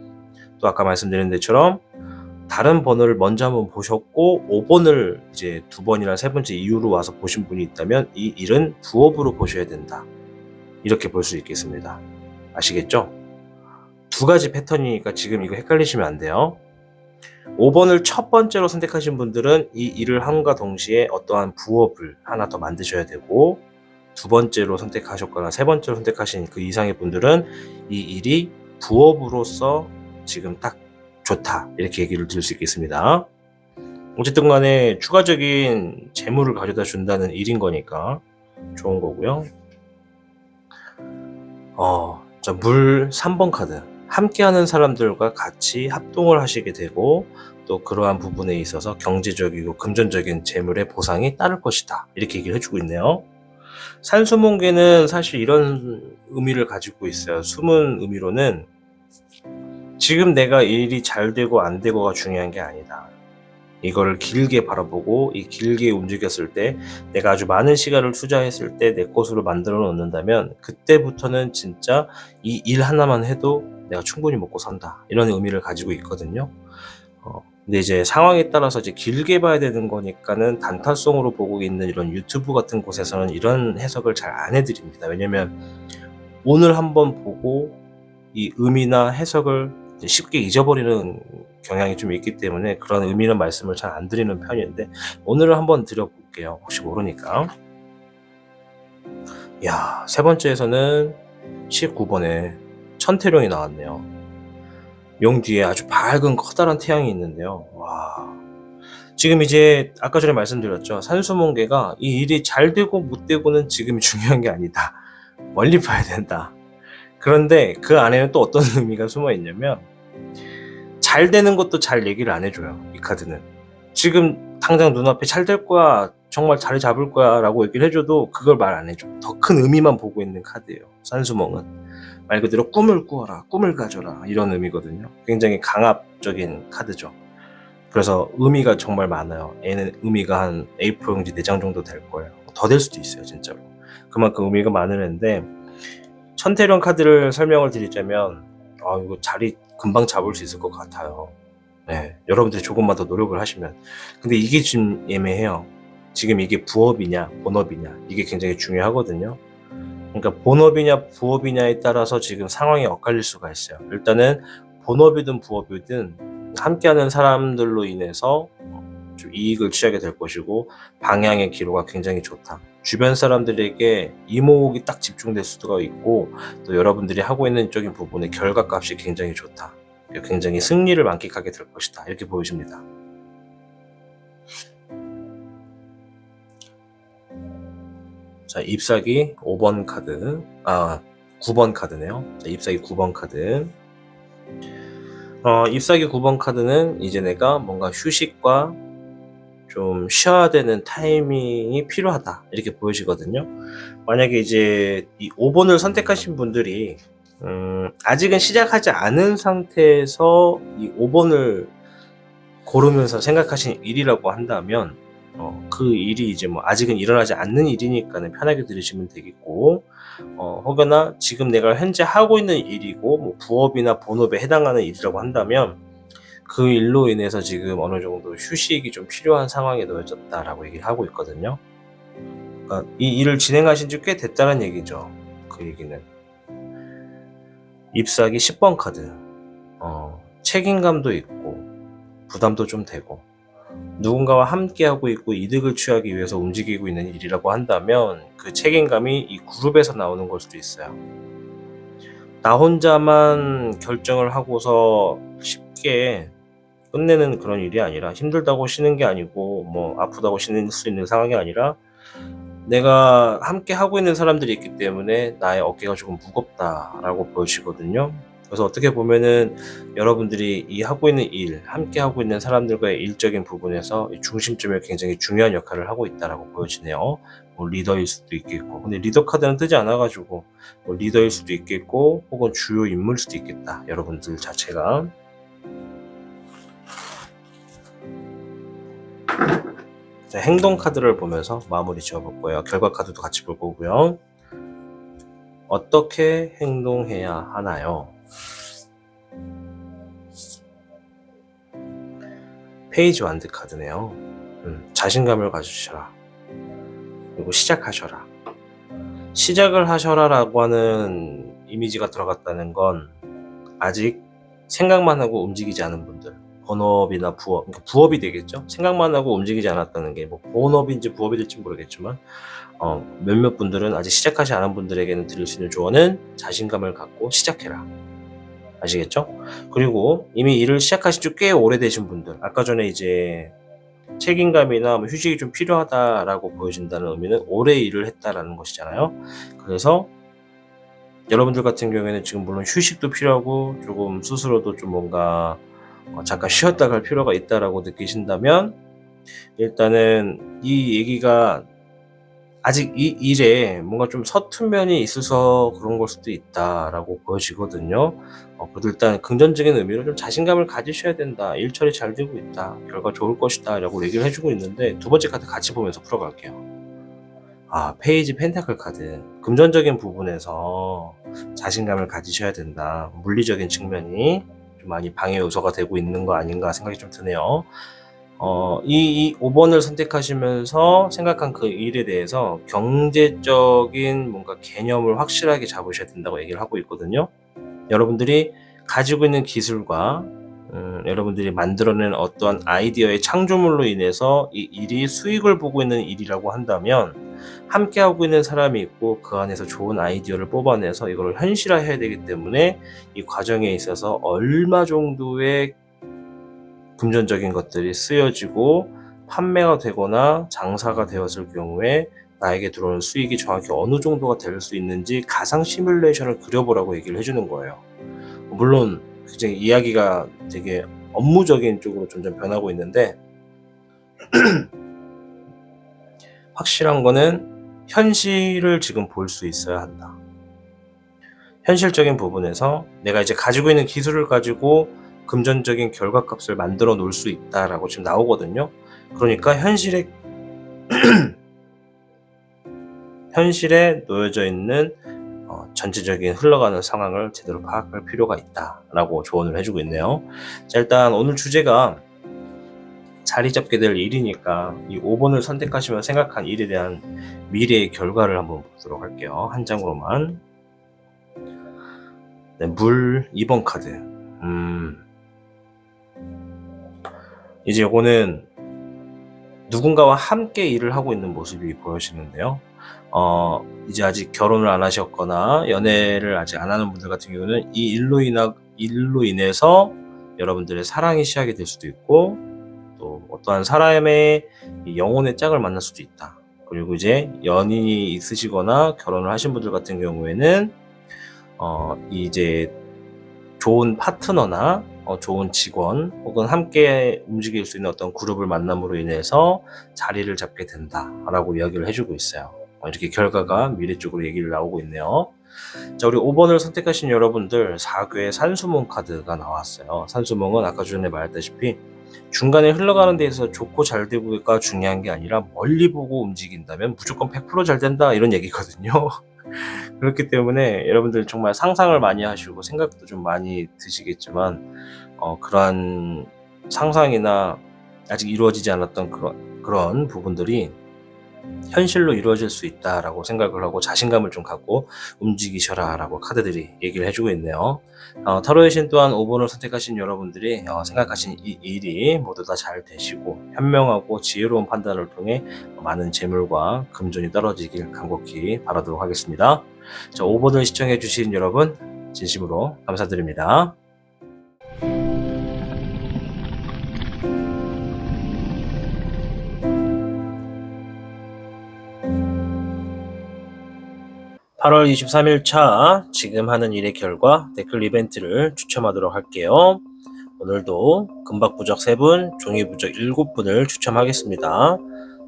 또 아까 말씀드린 데처럼 다른 번호를 먼저 한번 보셨고 5번을 이제 2번이나 3번째 이후로 와서 보신 분이 있다면 이 일은 부업으로 보셔야 된다. 이렇게 볼 수 있겠습니다. 아시겠죠? 두 가지 패턴이니까 지금 이거 헷갈리시면 안 돼요. 5번을 첫 번째로 선택하신 분들은 이 일을 함과 동시에 어떠한 부업을 하나 더 만드셔야 되고, 두 번째로 선택하셨거나 세 번째로 선택하신 그 이상의 분들은 이 일이 부업으로서 지금 딱 좋다, 이렇게 얘기를 드릴 수 있겠습니다. 어쨌든 간에 추가적인 재물을 가져다 준다는 일인 거니까 좋은 거고요. 자, 물 3번 카드. 함께하는 사람들과 같이 합동을 하시게 되고 또 그러한 부분에 있어서 경제적이고 금전적인 재물의 보상이 따를 것이다. 이렇게 얘기를 해주고 있네요. 산수몽계는 사실 이런 의미를 가지고 있어요. 숨은 의미로는 지금 내가 일이 잘 되고 안 되고가 중요한 게 아니다. 이거를 길게 바라보고 이 길게 움직였을 때 내가 아주 많은 시간을 투자했을 때 내 것으로 만들어 놓는다면 그때부터는 진짜 이 일 하나만 해도 내가 충분히 먹고 산다, 이런 의미를 가지고 있거든요. 근데 이제 상황에 따라서 이제 길게 봐야 되는 거니까는 단타성으로 보고 있는 이런 유튜브 같은 곳에서는 이런 해석을 잘 안 해드립니다. 왜냐면 오늘 한번 보고 이 의미나 해석을 쉽게 잊어버리는 경향이 좀 있기 때문에 그런 의미는 말씀을 잘 안 드리는 편인데 오늘은 한번 드려볼게요. 혹시 모르니까. 야, 세 번째에서는 19번에 천태룡이 나왔네요. 용 뒤에 아주 밝은 커다란 태양이 있는데요. 와, 지금 이제 아까 전에 말씀드렸죠. 산수몽계가 이 일이 잘 되고 못 되고는 지금이 중요한 게 아니다. 멀리 봐야 된다. 그런데 그 안에는 또 어떤 의미가 숨어 있냐면 잘 되는 것도 잘 얘기를 안 해줘요. 이 카드는 지금 당장 눈앞에 잘 될 거야, 정말 자리 잡을 거야 라고 얘기를 해줘도 그걸 말 안 해줘. 더 큰 의미만 보고 있는 카드예요. 산수몽은 말 그대로 꿈을 꾸어라, 꿈을 가져라, 이런 의미거든요. 굉장히 강압적인 카드죠. 그래서 의미가 정말 많아요. 얘는 의미가 한 A4 용지 4장 정도 될 거예요. 더 될 수도 있어요, 진짜로. 그만큼 의미가 많은 애인데, 천태령 카드를 설명을 드리자면 이거 자리 금방 잡을 수 있을 것 같아요. 네, 여러분들이 조금만 더 노력을 하시면. 근데 이게 좀 애매해요. 지금 이게 부업이냐 본업이냐, 이게 굉장히 중요하거든요. 그러니까 본업이냐 부업이냐에 따라서 지금 상황이 엇갈릴 수가 있어요. 일단은 본업이든 부업이든 함께하는 사람들로 인해서 좀 이익을 취하게 될 것이고 방향의 기로가 굉장히 좋다. 주변 사람들에게 이목이 딱 집중될 수가 있고, 또 여러분들이 하고 있는 쪽인 부분의 결과값이 굉장히 좋다. 굉장히 승리를 만끽하게 될 것이다. 이렇게 보여집니다. 자, 잎사귀 5번 카드, 9번 카드네요. 자, 잎사귀 9번 카드. 잎사귀 9번 카드는 이제 내가 뭔가 휴식과 좀 쉬어야 되는 타이밍이 필요하다. 이렇게 보여지거든요. 만약에 이제 이 5번을 선택하신 분들이, 아직은 시작하지 않은 상태에서 이 5번을 고르면서 생각하신 일이라고 한다면, 그 일이 이제 뭐 아직은 일어나지 않는 일이니까는 편하게 들으시면 되겠고, 혹여나 지금 내가 현재 하고 있는 일이고, 뭐 부업이나 본업에 해당하는 일이라고 한다면, 그 일로 인해서 지금 어느 정도 휴식이 좀 필요한 상황에 놓여졌다라고 얘기를 하고 있거든요. 그러니까 이 일을 진행하신 지 꽤 됐다는 얘기죠. 그 얘기는. 잎사귀 10번 카드. 책임감도 있고, 부담도 좀 되고, 누군가와 함께하고 있고 이득을 취하기 위해서 움직이고 있는 일이라고 한다면 그 책임감이 이 그룹에서 나오는 걸 수도 있어요. 나 혼자만 결정을 하고서 쉽게 끝내는 그런 일이 아니라, 힘들다고 쉬는 게 아니고 뭐 아프다고 쉬는 수 있는 상황이 아니라, 내가 함께 하고 있는 사람들이 있기 때문에 나의 어깨가 조금 무겁다라고 보여지거든요. 그래서 어떻게 보면은 여러분들이 이 하고 있는 일, 함께 하고 있는 사람들과의 일적인 부분에서 중심점에 굉장히 중요한 역할을 하고 있다라고 보여지네요. 뭐 리더일 수도 있겠고, 근데 리더 카드는 뜨지 않아가지고 뭐 리더일 수도 있겠고, 혹은 주요 인물일 수도 있겠다. 여러분들 자체가. 자, 행동 카드를 보면서 마무리 지어볼 거예요. 결과 카드도 같이 볼 거고요. 어떻게 행동해야 하나요? 페이지 완드 카드네요. 자신감을 가지셔라. 그리고 시작하셔라. 시작을 하셔라 라고 하는 이미지가 들어갔다는 건 아직 생각만 하고 움직이지 않은 분들, 본업이나 부업, 그러니까 부업이 되겠죠? 생각만 하고 움직이지 않았다는 게 뭐 본업인지 부업이 될지 모르겠지만, 몇몇 분들은 아직 시작하지 않은 분들에게는 드릴 수 있는 조언은 자신감을 갖고 시작해라. 아시겠죠? 그리고 이미 일을 시작하신 지 꽤 오래되신 분들, 아까 전에 이제 책임감이나 뭐 휴식이 좀 필요하다라고 보여진다는 의미는 오래 일을 했다라는 것이잖아요. 그래서 여러분들 같은 경우에는 지금 물론 휴식도 필요하고 조금 스스로도 좀 뭔가 잠깐 쉬었다 갈 필요가 있다라고 느끼신다면, 일단은 이 얘기가 아직 이 일에 뭔가 좀 서툰 면이 있어서 그런 걸 수도 있다라고 보여지거든요. 그래도 일단 긍정적인 의미로 좀 자신감을 가지셔야 된다. 일 처리 잘 되고 있다. 결과 좋을 것이다. 라고 얘기를 해주고 있는데, 두 번째 카드 같이 보면서 풀어갈게요. 페이지 펜타클 카드. 금전적인 부분에서 자신감을 가지셔야 된다. 물리적인 측면이 좀 많이 방해 요소가 되고 있는 거 아닌가 생각이 좀 드네요. 이 5번을 선택하시면서 생각한 그 일에 대해서 경제적인 뭔가 개념을 확실하게 잡으셔야 된다고 얘기를 하고 있거든요. 여러분들이 가지고 있는 기술과 여러분들이 만들어낸 어떠한 아이디어의 창조물로 인해서 이 일이 수익을 보고 있는 일이라고 한다면, 함께하고 있는 사람이 있고 그 안에서 좋은 아이디어를 뽑아내서 이걸 현실화해야 되기 때문에 이 과정에 있어서 얼마 정도의 금전적인 것들이 쓰여지고 판매가 되거나 장사가 되었을 경우에 나에게 들어오는 수익이 정확히 어느 정도가 될 수 있는지 가상 시뮬레이션을 그려보라고 얘기를 해주는 거예요. 물론 굉장히 이야기가 되게 업무적인 쪽으로 점점 변하고 있는데, 확실한 거는 현실을 지금 볼 수 있어야 한다. 현실적인 부분에서 내가 이제 가지고 있는 기술을 가지고 금전적인 결과값을 만들어 놓을 수 있다라고 지금 나오거든요. 그러니까 현실에 놓여져 있는 전체적인 흘러가는 상황을 제대로 파악할 필요가 있다라고 조언을 해주고 있네요. 자, 일단 오늘 주제가 자리 잡게 될 일이니까 이 5번을 선택하시면 생각한 일에 대한 미래의 결과를 한번 보도록 할게요. 한 장으로만. 네, 물 2번 카드. 이제 요거는 누군가와 함께 일을 하고 있는 모습이 보여지는데요. 이제 아직 결혼을 안 하셨거나 연애를 아직 안 하는 분들 같은 경우는 이 일로 인해서 여러분들의 사랑이 시작이 될 수도 있고, 또 어떠한 사람의 영혼의 짝을 만날 수도 있다. 그리고 이제 연인이 있으시거나 결혼을 하신 분들 같은 경우에는 이제 좋은 파트너나 좋은 직원 혹은 함께 움직일 수 있는 어떤 그룹을 만남으로 인해서 자리를 잡게 된다라고 이야기를 해주고 있어요. 이렇게 결과가 미래 쪽으로 얘기를 나오고 있네요. 자, 우리 5번을 선택하신 여러분들, 4궤의 산수몽 카드가 나왔어요. 산수몽은 아까 전에 말했다시피 중간에 흘러가는 데에서 좋고 잘 되고가 중요한 게 아니라 멀리 보고 움직인다면 무조건 100% 잘 된다, 이런 얘기거든요. 그렇기 때문에 여러분들 정말 상상을 많이 하시고 생각도 좀 많이 드시겠지만, 그러한 상상이나 아직 이루어지지 않았던 그런 부분들이 현실로 이루어질 수 있다라고 생각을 하고 자신감을 좀 갖고 움직이셔라 라고 카드들이 얘기를 해주고 있네요. 타로의 신 또한 5번을 선택하신 여러분들이 생각하신 이 일이 모두 다 잘 되시고 현명하고 지혜로운 판단을 통해 많은 재물과 금전이 떨어지길 간곡히 바라도록 하겠습니다. 자, 5번을 시청해 주신 여러분 진심으로 감사드립니다. 8월 23일 차 지금 하는 일의 결과 댓글 이벤트를 추첨하도록 할게요. 오늘도 금박부적 3분, 종이부적 7분을 추첨하겠습니다.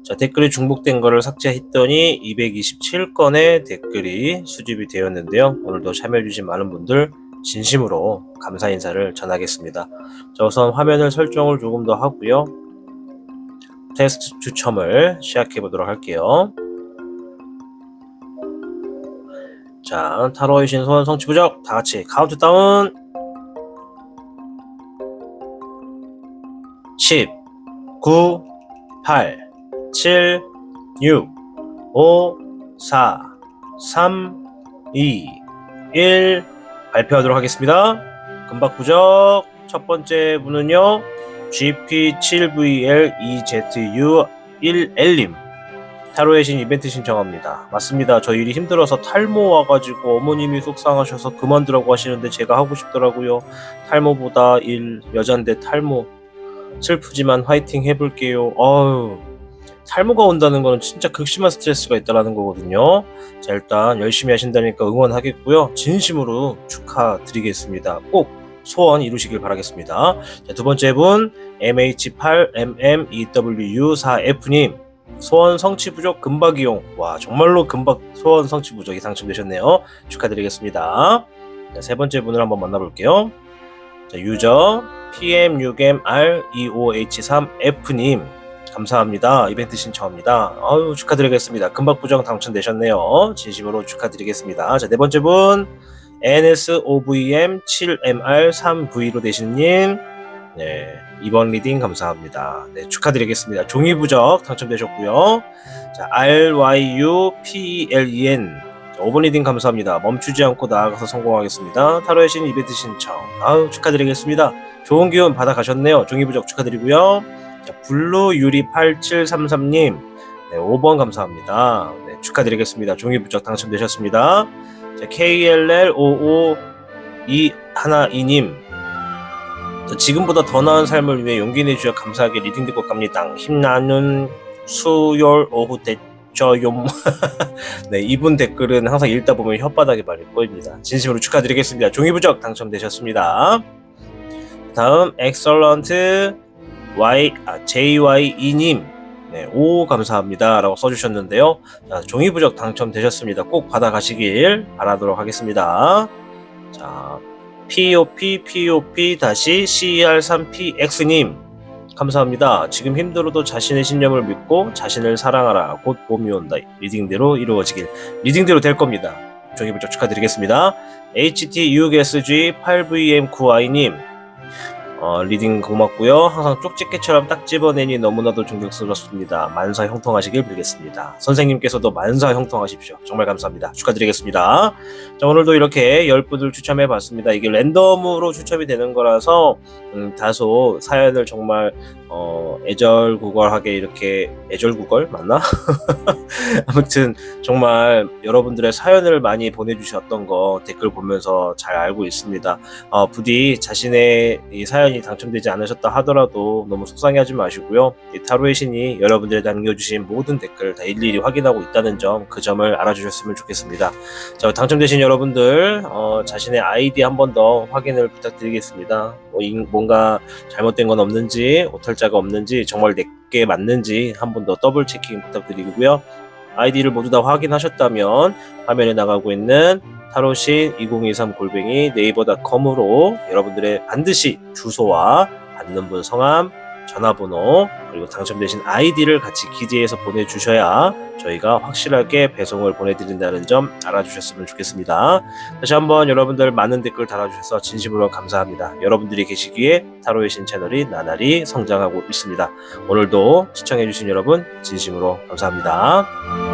자, 댓글이 중복된 거를 삭제했더니 227건의 댓글이 수집이 되었는데요. 오늘도 참여해주신 많은 분들 진심으로 감사 인사를 전하겠습니다. 자, 우선 화면을 설정을 조금 더 하고요. 테스트 추첨을 시작해 보도록 할게요. 자, 타로의 신 소원 성취 부적 다 같이 카운트다운. 10, 9, 8, 7, 6, 5, 4, 3, 2, 1 발표하도록 하겠습니다. 금박부적 첫 번째 분은요, GP7VL2ZU1L님. 타로의 신 이벤트 신청합니다. 맞습니다. 저 일이 힘들어서 탈모 와가지고 어머님이 속상하셔서 그만두라고 하시는데 제가 하고 싶더라고요. 탈모보다 여잔데 탈모. 슬프지만 화이팅 해볼게요. 탈모가 온다는 거는 진짜 극심한 스트레스가 있다는 거거든요. 자, 일단 열심히 하신다니까 응원하겠고요. 진심으로 축하드리겠습니다. 꼭 소원 이루시길 바라겠습니다. 자, 두 번째 분 MH8MMEW4F님. 소원 성취 부적 금박이용. 와, 정말로 금박 소원 성취 부적이 당첨되셨네요. 축하드리겠습니다. 자, 세 번째 분을 한번 만나볼게요. 자, 유저 PM6MR25H3F님. 감사합니다. 이벤트 신청합니다. 축하드리겠습니다. 금박 부적 당첨되셨네요. 진심으로 축하드리겠습니다. 자, 네 번째 분 NSOVM7MR3V로 되시는 네, 2번 리딩 감사합니다. 네, 축하드리겠습니다. 종이부적 당첨되셨고요. 자, RYUPELEN 5번 리딩 감사합니다. 멈추지 않고 나아가서 성공하겠습니다. 타로의 신 이벤트 신청. 축하드리겠습니다. 좋은 기운 받아가셨네요. 종이부적 축하드리고요. 자, 블루유리8733님 네, 5번 감사합니다. 네, 축하드리겠습니다. 종이부적 당첨되셨습니다. 자, KLL55212님 지금보다 더 나은 삶을 위해 용기 내주셔 감사하게 리딩 듣고 갑니다. 힘나는 수요일 오후 대저요. 네, 이분 댓글은 항상 읽다 보면 혓바닥이 마를 거입니다. 진심으로 축하드리겠습니다. 종이부적 당첨되셨습니다. 다음 엑설런트 JYE님 네, 5 감사합니다 라고 써주셨는데요. 자, 종이부적 당첨되셨습니다. 꼭 받아가시길 바라도록 하겠습니다. 자, POP-CER3PX님 감사합니다. 지금 힘들어도 자신의 신념을 믿고 자신을 사랑하라. 곧 봄이 온다. 리딩대로 이루어지길. 리딩대로 될 겁니다. 종이부적 축하드리겠습니다. HT6SG8VM9i님 리딩 고맙고요. 항상 쪽집게처럼 딱 집어내니 너무나도 존경스럽습니다. 만사 형통하시길 빌겠습니다. 선생님께서도 만사 형통하십시오. 정말 감사합니다. 축하드리겠습니다. 자, 오늘도 이렇게 10분을 추첨해봤습니다. 이게 랜덤으로 추첨이 되는 거라서 다소 사연을 정말 애절구걸하게 이렇게 애절구걸 맞나? 아무튼 정말 여러분들의 사연을 많이 보내주셨던 거 댓글 보면서 잘 알고 있습니다. 부디 자신의 이 사연이 당첨되지 않으셨다 하더라도 너무 속상해하지 마시고요. 이 타로의 신이 여러분들이 남겨주신 모든 댓글 다 일일이 확인하고 있다는 점, 그 점을 알아주셨으면 좋겠습니다. 자, 당첨되신 여러분들 자신의 아이디 한 번 더 확인을 부탁드리겠습니다. 뭔가 잘못된 건 없는지, 오탈자가 없는지, 정말 내게 맞는지 한 번 더 더블 체킹 부탁드리고요. 아이디를 모두 다 확인하셨다면 화면에 나가고 있는 타로신 2023 네이버닷컴으로 여러분들의 반드시 주소와 받는 분 성함, 전화번호, 그리고 당첨되신 아이디를 같이 기재해서 보내주셔야 저희가 확실하게 배송을 보내드린다는 점 알아주셨으면 좋겠습니다. 다시 한번 여러분들 많은 댓글 달아주셔서 진심으로 감사합니다. 여러분들이 계시기에 타로의 신 채널이 나날이 성장하고 있습니다. 오늘도 시청해주신 여러분 진심으로 감사합니다.